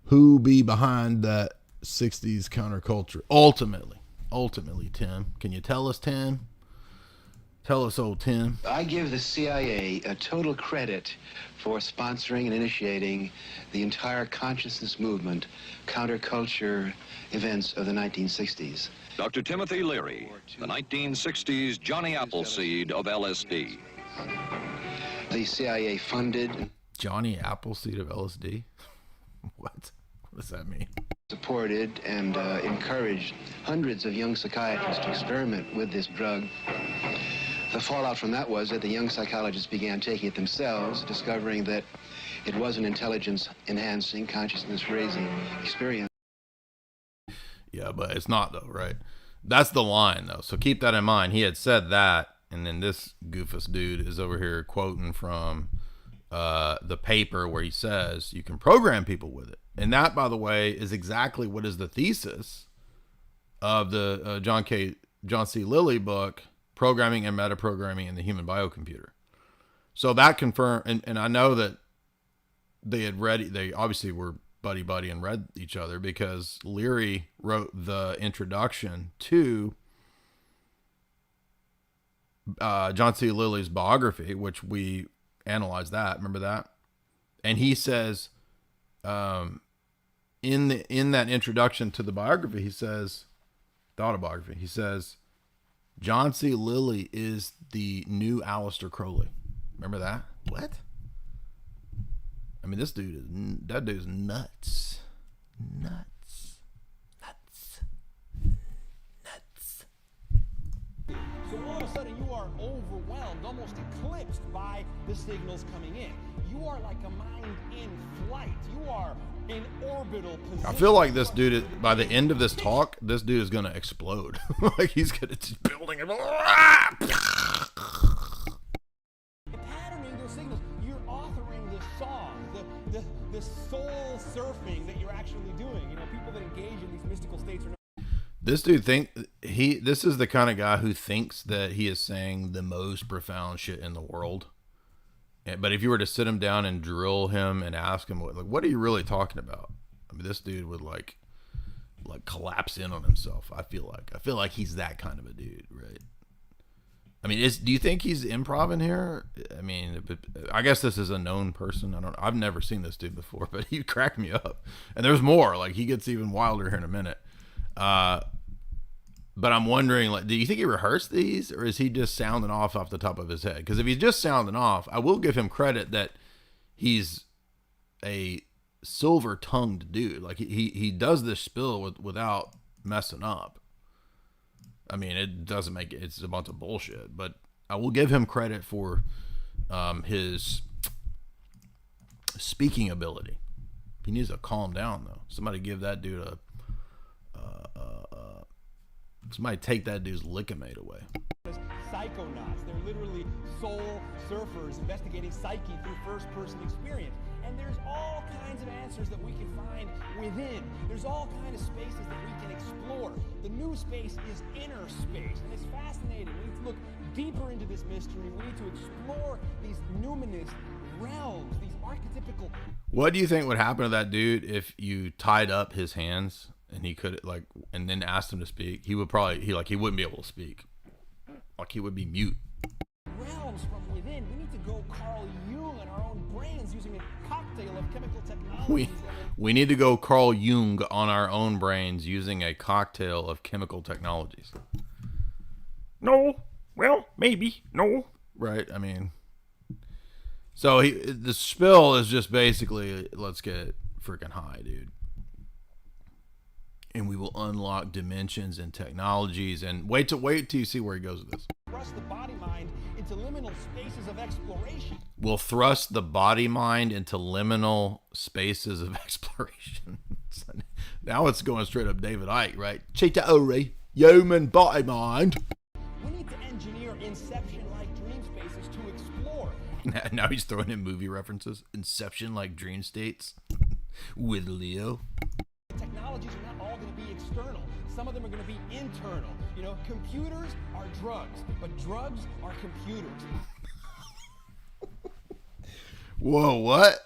Who be behind that 60s counterculture? Ultimately, Tim. Can you tell us, Tim? Tell us, old Tim. I give the CIA a total credit for sponsoring and initiating the entire consciousness movement, counterculture events of the 1960s. Dr. Timothy Leary, the 1960s Johnny Appleseed of LSD. The CIA funded... Johnny Appleseed of LSD? What? What does that mean? Supported and encouraged hundreds of young psychiatrists to experiment with this drug. The fallout from that was that the young psychologists began taking it themselves, discovering that it was an intelligence-enhancing, consciousness-raising experience. Yeah, but it's not though, right? That's the line though, so keep that in mind. He had said that, and then this goofus dude is over here quoting from the paper where he says you can program people with it. And that, by the way, is exactly what is the thesis of the John C. Lilly book, Programming and Metaprogramming in the Human Biocomputer. So that confirmed, and I know that they obviously were buddy and read each other, because Leary wrote the introduction to John C. Lilly's biography, which we analyzed that. Remember that? And he says, in that introduction to the biography, he says, the autobiography, he says, John C. Lilly is the new Aleister Crowley. Remember that? What? I mean, that dude's nuts. Nuts. So all of a sudden you are overwhelmed, almost eclipsed by the signals coming in. You are like a mind in flight. You are in orbital position. I feel like this dude, by the end of this talk, this dude is going to explode. Like he's going to just building it. Patterning those signals, you're authoring the song, the soul surfing that you're actually doing. You know, people that engage in these mystical states are not. This dude this is the kind of guy who thinks that he is saying the most profound shit in the world. But if you were to sit him down and drill him and ask him what are you really talking about? I mean, this dude would like collapse in on himself. I feel like he's that kind of a dude, right? I mean, do you think he's improv in here? I mean, I guess this is a known person. I've never seen this dude before, but he cracked me up. And there's more. Like, he gets even wilder here in a minute. But I'm wondering, do you think he rehearsed these, or is he just sounding off the top of his head? Because if he's just sounding off, I will give him credit that he's a silver-tongued dude. Like, he does this spill without messing up. I mean, it doesn't make it. It's a bunch of bullshit. But I will give him credit for his speaking ability. He needs to calm down, though. Somebody give that dude somebody take that dude's lickimate away. Psychonauts. They're literally soul surfers investigating psyche through first-person experience. And there's all kinds of answers that we can find within. There's all kinds of spaces that we can explore. The new space is inner space, and it's fascinating. We need to look deeper into this mystery. We need to explore these numinous realms, these archetypical... What do you think would happen to that dude if you tied up his hands and he could, like, and then asked him to speak? He would probably, he wouldn't be able to speak. Like, he would be mute. Realms from within. We need to go Carl Jung in our own brains using a cocktail of chemical technologies. We need to go Carl Jung on our own brains using a cocktail of chemical technologies. No. Well, maybe. No. Right. I mean, so the spill is just basically, let's get freaking high, dude. And we will unlock dimensions and technologies, and wait till you see where he goes with this. Thrust the body mind into liminal spaces of exploration. We'll thrust the body mind into liminal spaces of exploration. Now it's going straight up David Icke, right? Cheetah Ori, human body mind. We need to engineer Inception-like dream spaces to explore. Now he's throwing in movie references. Inception-like dream states with Leo. Technologies are not all going to be external. Some of them are going to be internal. You know, computers are drugs, but drugs are computers. Whoa, what?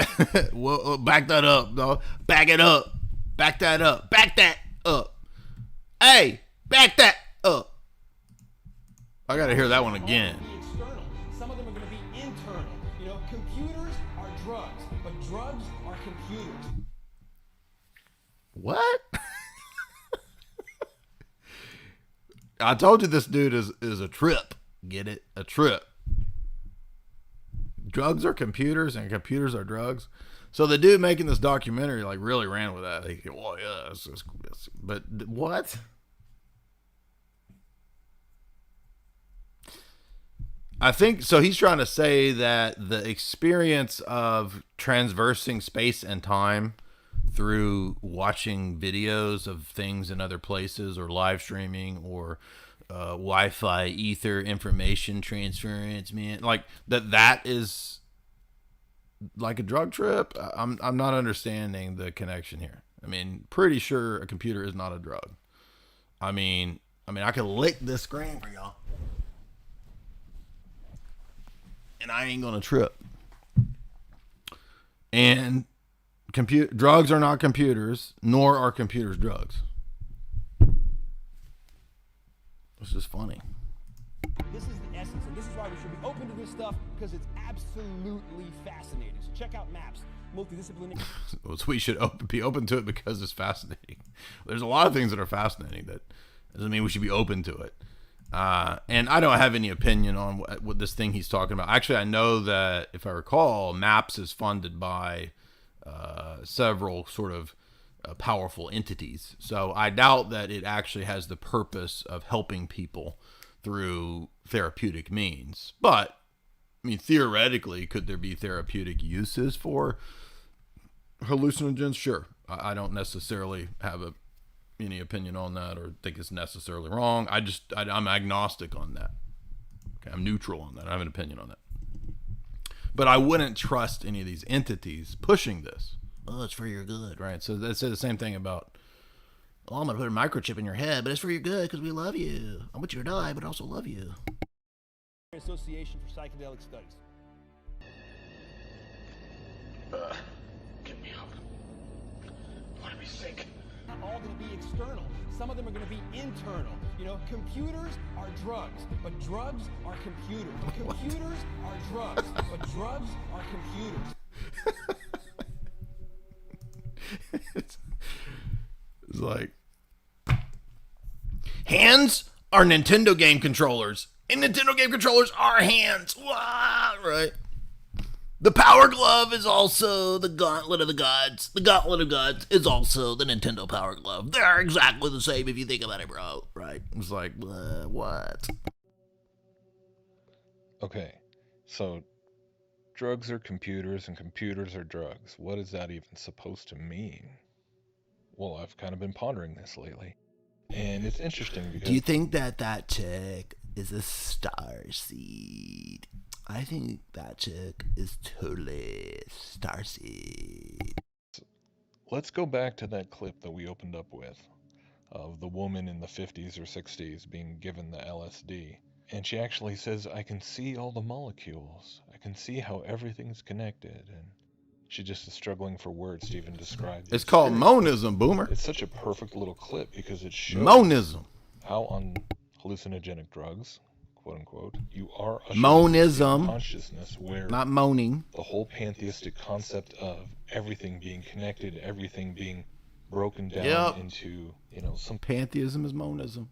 Whoa, back that up, dog. Back it up. Back that up. Back that up. Hey, back that up. I got to hear that one again. Some of them are going to be internal. You know, computers are drugs, but drugs are computers. What? I told you this dude is a trip. Get it? A trip. Drugs are computers and computers are drugs. So the dude making this documentary like really ran with that. He, well, yeah, but what? I think so. He's trying to say that the experience of transversing space and time through watching videos of things in other places or live streaming or Wi-Fi ether information transference, man, like that is like a drug trip. I'm not understanding the connection here. I mean, pretty sure a computer is not a drug. I mean, I could lick this screen for y'all, and I ain't gonna trip. And drugs are not computers, nor are computers drugs. It's just funny. This is the essence, and this is why we should be open to this stuff, because it's absolutely fascinating. So check out MAPS, multidisciplinary. So we should be open to it because it's fascinating. There's a lot of things that are fascinating. That doesn't mean we should be open to it. And I don't have any opinion on what this thing he's talking about. Actually, I know that, if I recall, MAPS is funded by several sort of powerful entities. So I doubt that it actually has the purpose of helping people through therapeutic means. But, I mean, theoretically, could there be therapeutic uses for hallucinogens? Sure. I don't necessarily have any opinion on that or think it's necessarily wrong. I'm agnostic on that. Okay, I'm neutral on that. I don't have an opinion on that. But I wouldn't trust any of these entities pushing this. Oh, it's for your good, right? So they say the same thing about, oh, I'm going to put a microchip in your head, but it's for your good because we love you. I want you to die, but I also love you. Association for Psychedelic Studies. Get me out. I want to be sick. Not all going to be external. Some of them are going to be internal. You know, computers are drugs, but drugs are computers. Computers are drugs, but drugs are computers. It's like, hands are Nintendo game controllers, and Nintendo game controllers are hands. Wow, right? The Power Glove is also the Gauntlet of the Gods. The Gauntlet of Gods is also the Nintendo Power Glove. They're exactly the same if you think about it, bro. Right? It's like, what? Okay, so drugs are computers and computers are drugs. What is that even supposed to mean? Well, I've kind of been pondering this lately. And it's interesting because... Do you think that chick is a starseed? I think that chick is totally starseed. Let's go back to that clip that we opened up with of the woman in the 50s or 60s being given the LSD. And she actually says, I can see all the molecules. I can see how everything's connected. And she just is struggling for words to even describe the It's called monism, Boomer. It's such a perfect little clip because it shows monism. How on hallucinogenic drugs, quote unquote, you are monism consciousness where not moaning. The whole pantheistic concept of everything being connected, everything being broken down into, some pantheism is monism.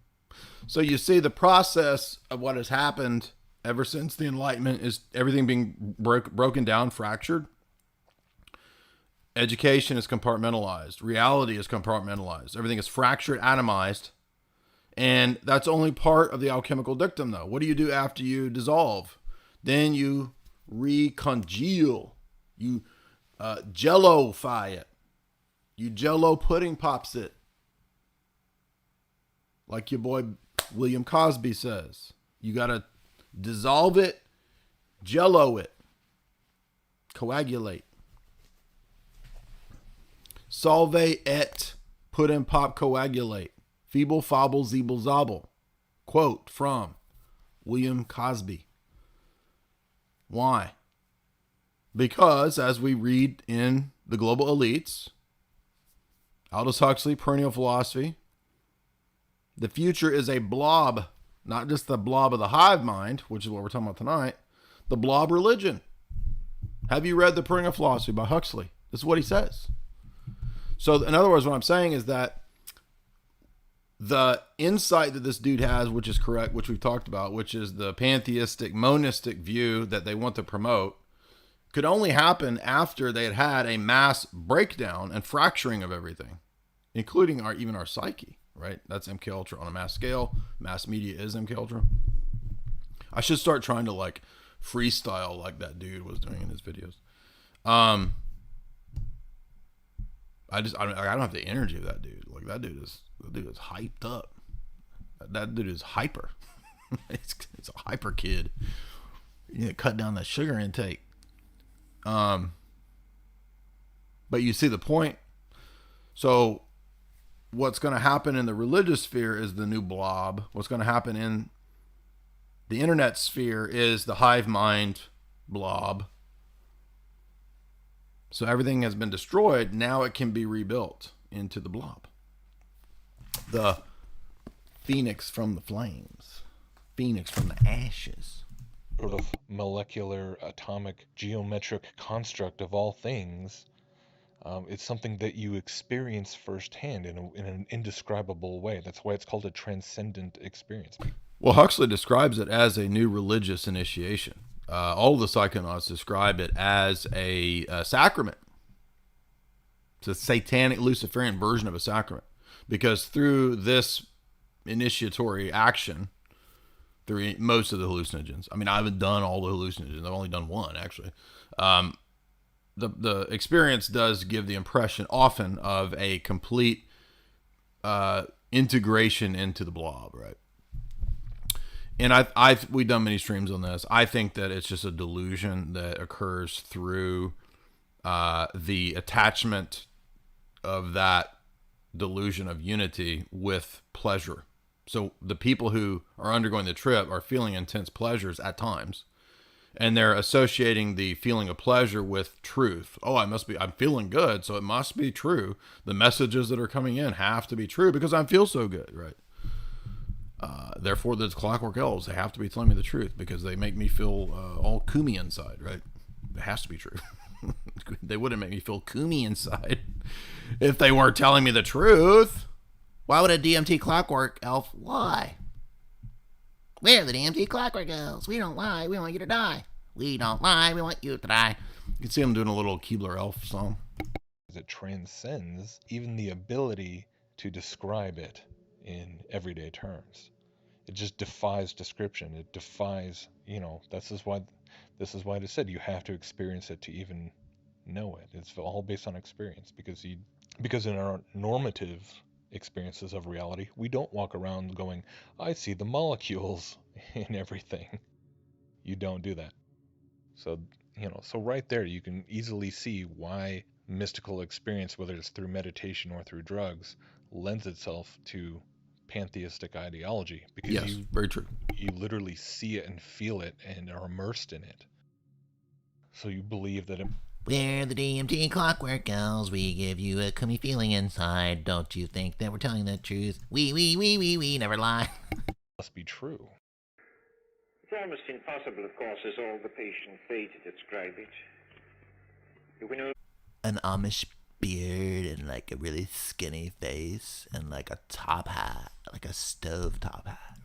So you see the process of what has happened ever since the Enlightenment is everything being broken down, fractured. Education is compartmentalized. Reality is compartmentalized. Everything is fractured, atomized. And that's only part of the alchemical dictum, though. What do you do after you dissolve? Then you recongeal. You jello-fy it. You jello pudding pops it. Like your boy William Cosby says. You got to dissolve it, jello it, coagulate. Solve et, put in pop, coagulate. Feeble, fobble, zeeble, zobble. Quote from William Cosby. Why? Because, as we read in The Global Elites, Aldous Huxley, Perennial Philosophy, the future is a blob, not just the blob of the hive mind, which is what we're talking about tonight, the blob religion. Have you read The Perennial Philosophy by Huxley? This is what he says. So, in other words, what I'm saying is that the insight that this dude has, which is correct, which we've talked about, which is the pantheistic, monistic view that they want to promote, could only happen after they had had a mass breakdown and fracturing of everything, including even our psyche, right? That's MK Ultra on a mass scale. Mass media is MK Ultra. I should start trying to like freestyle like that dude was doing in his videos. I don't have the energy of that dude. Like that dude is hyped up. That dude is hyper. it's a hyper kid. You need to cut down that sugar intake. But you see the point. So what's going to happen in the religious sphere is the new blob. What's going to happen in the internet sphere is the hive mind blob. So everything has been destroyed. Now it can be rebuilt into the blob. The phoenix from the flames. Phoenix from the ashes. Sort of molecular, atomic, geometric construct of all things. It's something that you experience firsthand in an indescribable way. That's why it's called a transcendent experience. Well, Huxley describes it as a new religious initiation. All of the psychonauts describe it as a sacrament. It's a satanic Luciferian version of a sacrament. Because through this initiatory action, through most of the hallucinogens, I mean, I haven't done all the hallucinogens. I've only done one, actually. The experience does give the impression often of a complete integration into the blob, right? And we've done many streams on this. I think that it's just a delusion that occurs through the attachment of that delusion of unity with pleasure. So the people who are undergoing the trip are feeling intense pleasures at times, and they're associating the feeling of pleasure with truth. Oh, I'm feeling good, so it must be true. The messages that are coming in have to be true because I feel so good, right? Therefore, the clockwork elves, they have to be telling me the truth because they make me feel all koomy inside, right? It has to be true. They wouldn't make me feel koomy inside if they weren't telling me the truth. Why would a DMT clockwork elf lie? We're the DMT clockwork elves. We don't lie. We want you to die. We don't lie. We want you to die. You can see them doing a little Keebler elf song. It transcends even the ability to describe it in everyday terms. It just defies description. It defies, this is why it is said you have to experience it to even know it. It's all based on experience because in our normative experiences of reality, we don't walk around going, I see the molecules in everything. You don't do that. So, so right there you can easily see why mystical experience, whether it's through meditation or through drugs, lends itself to pantheistic ideology, because Yes, very true. You literally see it and feel it and are immersed in it. So you believe that where the DMT clockwork goes, we give you a cummy feeling inside. Don't you think that we're telling the truth? We never lie. must be true. It's almost impossible, of course, as all the patients say, to describe it. An Amish beard and like a really skinny face and like a top hat, like a stove top hat.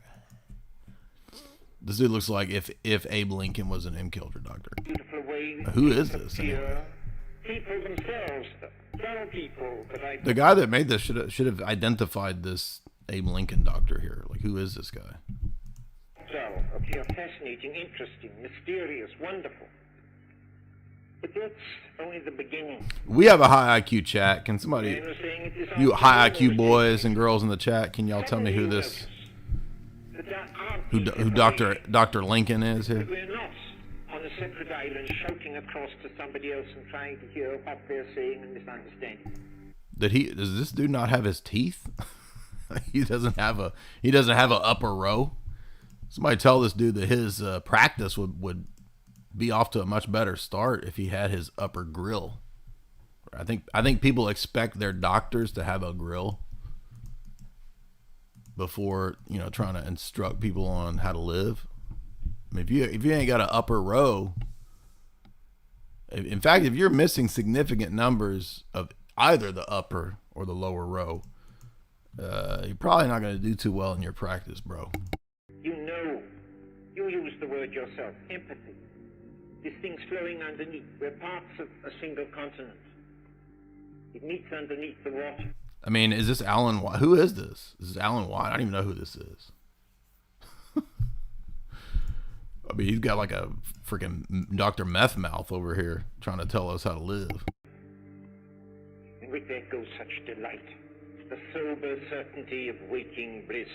This dude looks like if Abe Lincoln was an M-Kilter doctor. Who is this? People themselves, dull people. The guy that made this should have identified this Abe Lincoln doctor here. Like, who is this guy? Dull, appear fascinating, interesting, mysterious, wonderful. But that's only the beginning. We have a high IQ chat. Can somebody, you high IQ boys and girls in the chat, can y'all tell me who this, who Dr. Lincoln is here? We're not on a separate island shouting across to somebody else and trying to hear what they're saying and misunderstanding. Does this dude not have his teeth? he doesn't have an upper row. Somebody tell this dude that his practice would be off to a much better start if he had his upper grill. I think people expect their doctors to have a grill before, trying to instruct people on how to live. I mean, if you ain't got an upper row, in fact, if you're missing significant numbers of either the upper or the lower row, you're probably not going to do too well in your practice, bro. You use the word yourself, empathy. This thing's flowing underneath. We're parts of a single continent. It meets underneath the water. I mean, is this Alan White? Who is this? This is Alan White. I don't even know who this is. I mean, he's got like a freaking Dr. Meth Mouth over here trying to tell us how to live. And with that goes such delight, the sober certainty of waking bliss.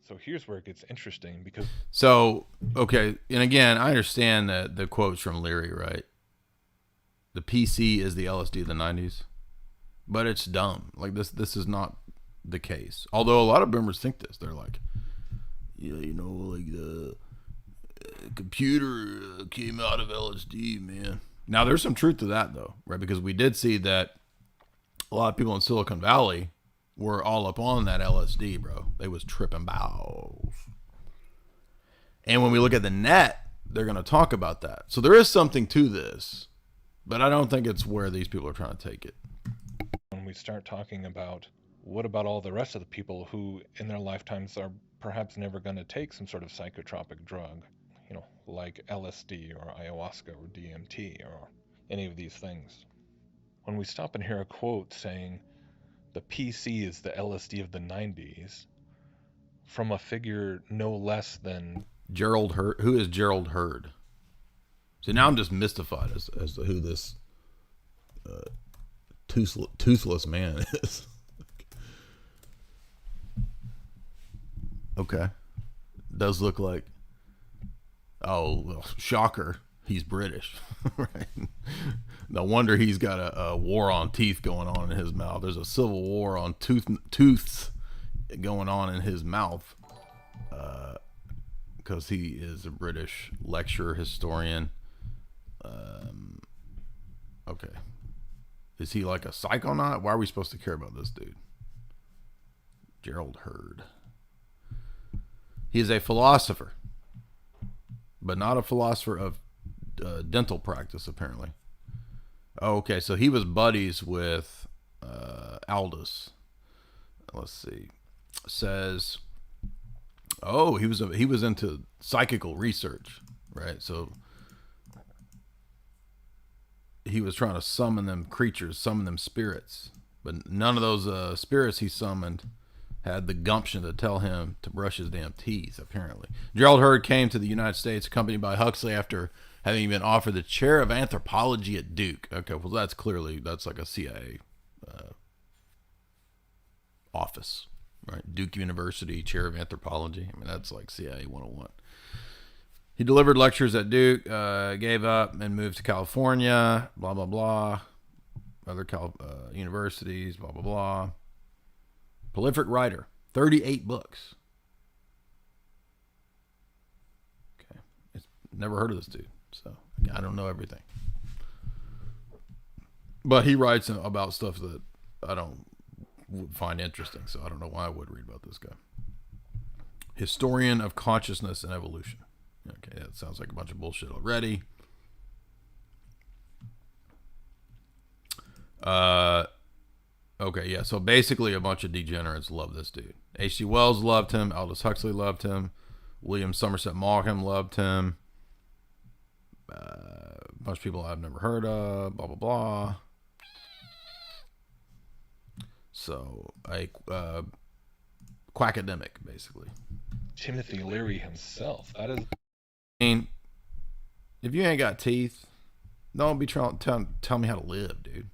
So here's where it gets interesting because... So, okay, and again, I understand that the quote's from Leary, right? The PC is the LSD of the 90s. But it's dumb. Like, this is not the case. Although a lot of boomers think this. They're like, yeah, like the computer came out of LSD, man. Now, there's some truth to that, though, right? Because we did see that a lot of people in Silicon Valley were all up on that LSD, bro. They was tripping balls. And when we look at the net, they're going to talk about that. So there is something to this, but I don't think it's where these people are trying to take it. When we start talking about what about all the rest of the people who in their lifetimes are perhaps never going to take some sort of psychotropic drug, like LSD or ayahuasca or DMT or any of these things. When we stop and hear a quote saying, the PC is the LSD of the 90s, from a figure no less than Gerald Hurd. Who is Gerald Hurd? So now I'm just mystified as to who this toothless man is. Okay. Does look like, oh, well, shocker, he's British. Right? No wonder he's got a war on teeth going on in his mouth. There's a civil war on tooths going on in his mouth, because he is a British lecturer, historian. Okay. Is he like a psychonaut? Why are we supposed to care about this dude? Gerald Hurd. He is a philosopher, but not a philosopher of dental practice, apparently. Okay, so he was buddies with Aldous. Let's see. Says, oh, he was into psychical research, right? So he was trying to summon them creatures, summon them spirits, but none of those spirits he summoned had the gumption to tell him to brush his damn teeth, apparently. Gerald Hurd came to the United States accompanied by Huxley after having been offered the chair of anthropology at Duke. Okay, well, that's like a CIA office, right? Duke University, chair of anthropology. I mean, that's like CIA 101. He delivered lectures at Duke, gave up and moved to California, blah, blah, blah. Other universities, blah, blah, blah. Prolific writer, 38 books. Okay. Never heard of this dude, so I don't know everything. But he writes about stuff that I don't find interesting, so I don't know why I would read about this guy. Historian of Consciousness and Evolution. Okay, that sounds like a bunch of bullshit already. Okay, yeah, so basically a bunch of degenerates love this dude. H.G. Wells loved him. Aldous Huxley loved him. William Somerset Maugham loved him. A bunch of people I've never heard of, blah, blah, blah. So, a quackademic, basically. Timothy Leary himself. That is... I mean, if you ain't got teeth, don't be trying to tell me how to live, dude.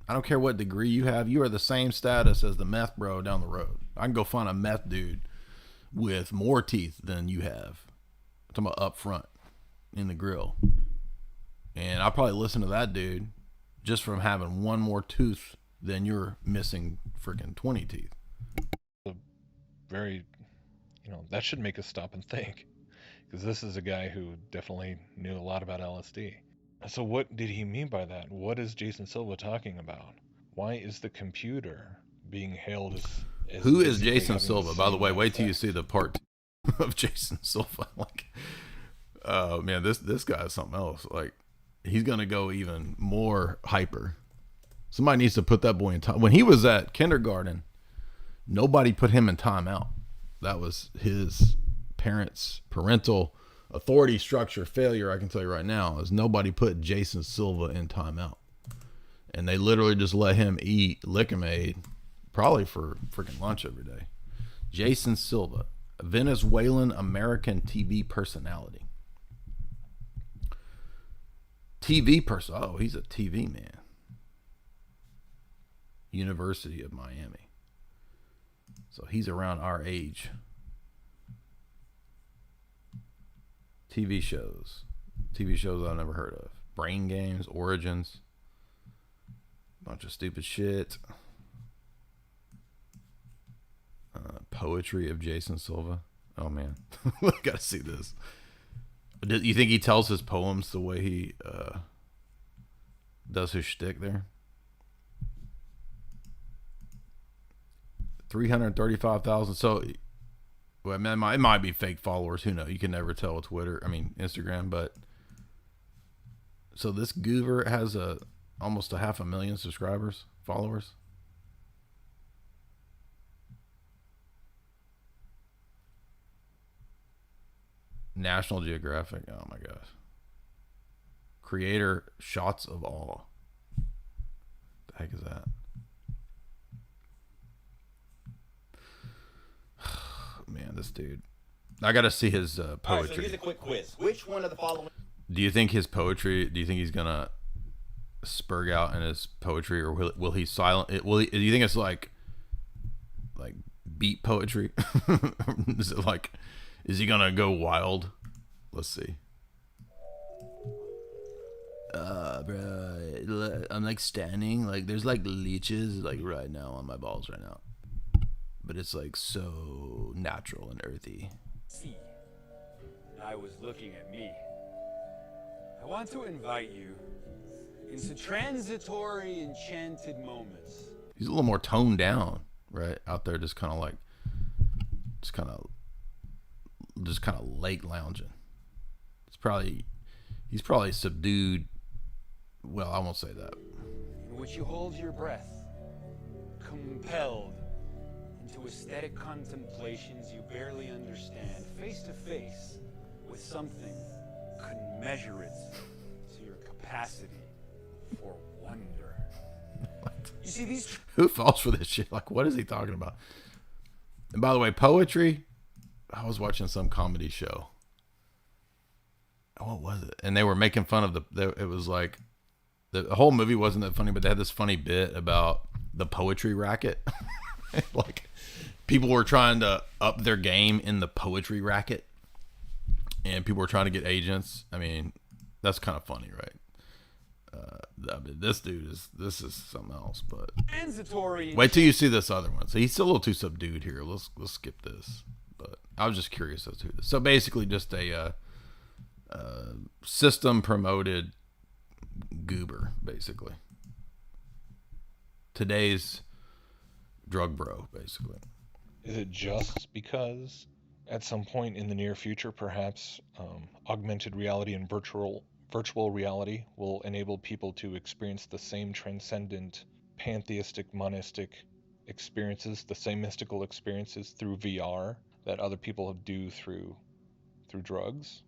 I don't care what degree you have. You are the same status as the meth bro down the road. I can go find a meth dude with more teeth than you have. I'm talking about up front in the grill. And I'll probably listen to that dude just from having one more tooth than you're missing freaking 20 teeth. Very, that should make us stop and think. Because this is a guy who definitely knew a lot about LSD. So what did he mean by that? What is Jason Silva talking about? Why is the computer being hailed as who is Jason Silva? By the way, wait till you see the part 2 of Jason Silva. Like, oh man, this guy is something else. Like, he's gonna go even more hyper. Somebody needs to put that boy in time. When he was at kindergarten, nobody put him in timeout. That was his parental authority structure failure. I can tell you right now is nobody put Jason Silva in timeout, and they literally just let him eat Lickamaid probably for freaking lunch every day. Jason Silva, a Venezuelan American TV personality. Oh, he's a TV man. University of Miami. So he's around our age. TV shows I've never heard of. Brain Games, Origins. Bunch of stupid shit. Poetry of Jason Silva. Oh man, gotta see this. You think he tells his poems the way he does his shtick there? 335,000. So, well, man, it might be fake followers. Who knows? You can never tell with Instagram. But so this goober has almost 500,000 followers. National Geographic. Oh my gosh. Creator Shots of Awe. The heck is that? Man, this dude. I gotta see his poetry. All right, so here's a quick quiz. Which one of the following? Do you think his poetry? Do you think he's gonna spurg out in his poetry, or will he silent? Do you think it's like beat poetry? Is it like? Is he gonna go wild? Let's see. Bro, I'm like standing, like there's like leeches like right now on my balls right now, but it's like so natural and earthy. See, I was looking at me. I want to invite you into transitory enchanted moments. He's a little more toned down, right? Out there, just kind of lake lounging. He's probably subdued. Well, I won't say that. In which you hold your breath, compelled into aesthetic contemplations you barely understand, face to face with something commensurate to your capacity for wonder. What? You see these? Who falls for this shit? Like, what is he talking about? And by the way, poetry. I was watching some comedy show. What was it? And they were making fun of it was like the whole movie wasn't that funny, but they had this funny bit about the poetry racket. Like people were trying to up their game in the poetry racket, and people were trying to get agents. I mean, that's kind of funny, right? This is something else. But transitory. Wait till you see this other one. So he's still a little too subdued here. Let's skip this. But I was just curious as to this. So basically, just a system promoted goober, basically. Today's drug bro, basically. Is it just because at some point in the near future, perhaps augmented reality and virtual reality will enable people to experience the same transcendent, pantheistic, monistic experiences, the same mystical experiences through VR that other people do through drugs?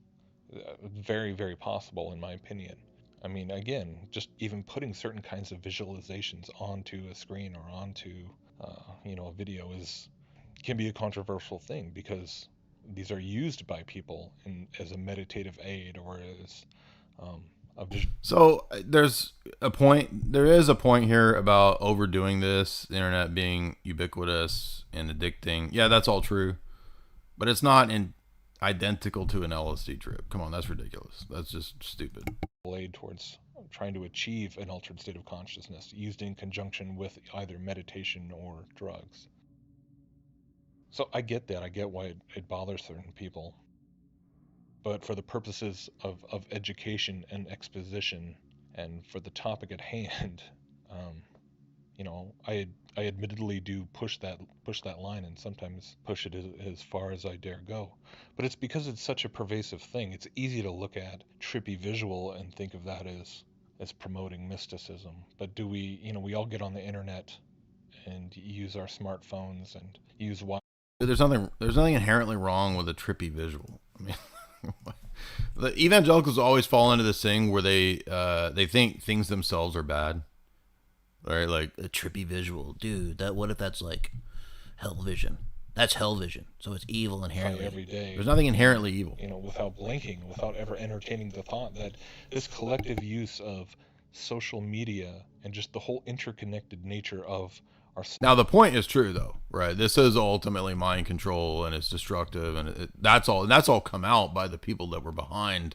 Very, very possible, in my opinion. I mean, again, just even putting certain kinds of visualizations onto a screen or onto, a video can be a controversial thing because these are used by people as a meditative aid or as a vision. So there is a point here about overdoing this, the internet being ubiquitous and addicting. Yeah, that's all true, but it's not identical to an LSD trip. Come on, that's ridiculous. That's just stupid. Aid towards trying to achieve an altered state of consciousness used in conjunction with either meditation or drugs. So I get that. I get why it bothers certain people. But for the purposes of education and exposition and for the topic at hand, I admittedly do push that line and sometimes push it as far as I dare go. But it's because it's such a pervasive thing. It's easy to look at trippy visual and think of that as promoting mysticism. But do we, we all get on the internet and use our smartphones and use There's nothing inherently wrong with a trippy visual. I mean, the evangelicals always fall into this thing where they think things themselves are bad. Right, like a trippy visual, dude. What if that's like hell vision? That's hell vision, so it's evil inherently. Every day, there's nothing inherently evil. Without blinking, without ever entertaining the thought that this collective use of social media and just the whole interconnected nature of our. Now the point is true though, right? This is ultimately mind control and it's destructive, and that's all come out by the people that were behind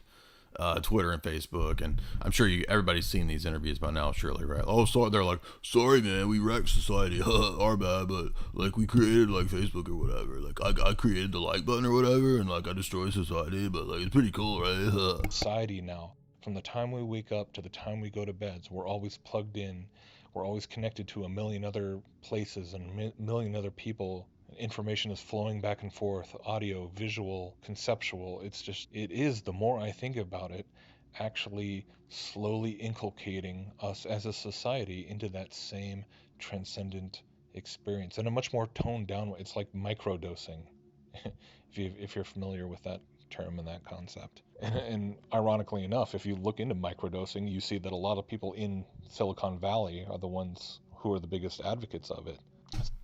Twitter and Facebook, and I'm sure everybody's seen these interviews by now, surely, right? Oh, so they're like, sorry man, we wrecked society, our bad, but like we created like Facebook or whatever, like I created the like button or whatever, and like I destroyed society, but like it's pretty cool, right? Society now, from the time we wake up to the time we go to bed, we're always plugged in, we're always connected to a million other places and a million other people. Information is flowing back and forth, audio, visual, conceptual. It is, the more I think about it, actually slowly inculcating us as a society into that same transcendent experience in a much more toned down way. It's like microdosing, if you're familiar with that term and that concept. And ironically enough, if you look into microdosing, you see that a lot of people in Silicon Valley are the ones who are the biggest advocates of it.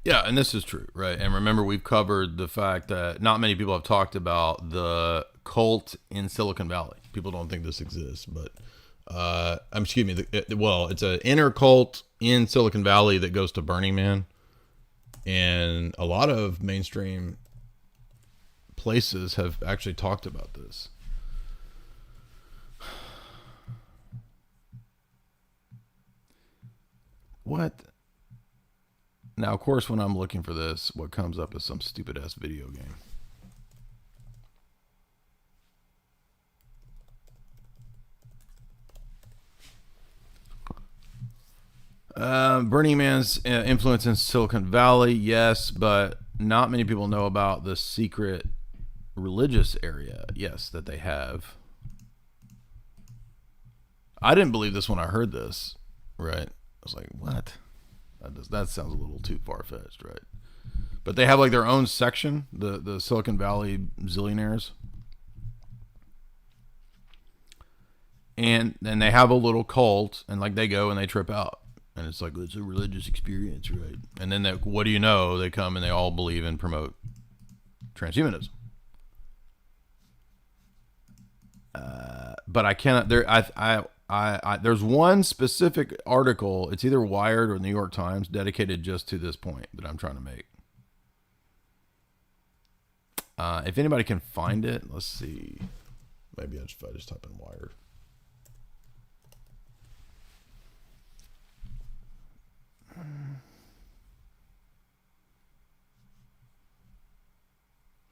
Yeah, and this is true, right? And remember, we've covered the fact that not many people have talked about the cult in Silicon Valley. People don't think this exists, but it's an inner cult in Silicon Valley that goes to Burning Man, and a lot of mainstream places have actually talked about this. What? Now, of course, when I'm looking for this, what comes up is some stupid-ass video game. Burning Man's influence in Silicon Valley, yes, but not many people know about the secret religious area, yes, that they have. I didn't believe this when I heard this, right? I was like, what? That sounds a little too far-fetched, right? But they have like their own section, the Silicon Valley zillionaires. And then they have a little cult, and like they go and they trip out. And it's like, it's a religious experience, right? And then what do you know? They come and they all believe and promote transhumanism. But I cannot, there's one specific article, it's either Wired or New York Times, dedicated just to this point that I'm trying to make. If anybody can find it, let's see. Maybe if I just type in Wired.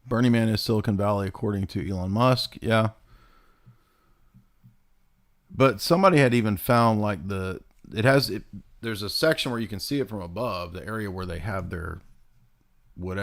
Burning Man is Silicon Valley, according to Elon Musk. Yeah. But somebody had even found like there's a section where you can see it from above, the area where they have their whatever.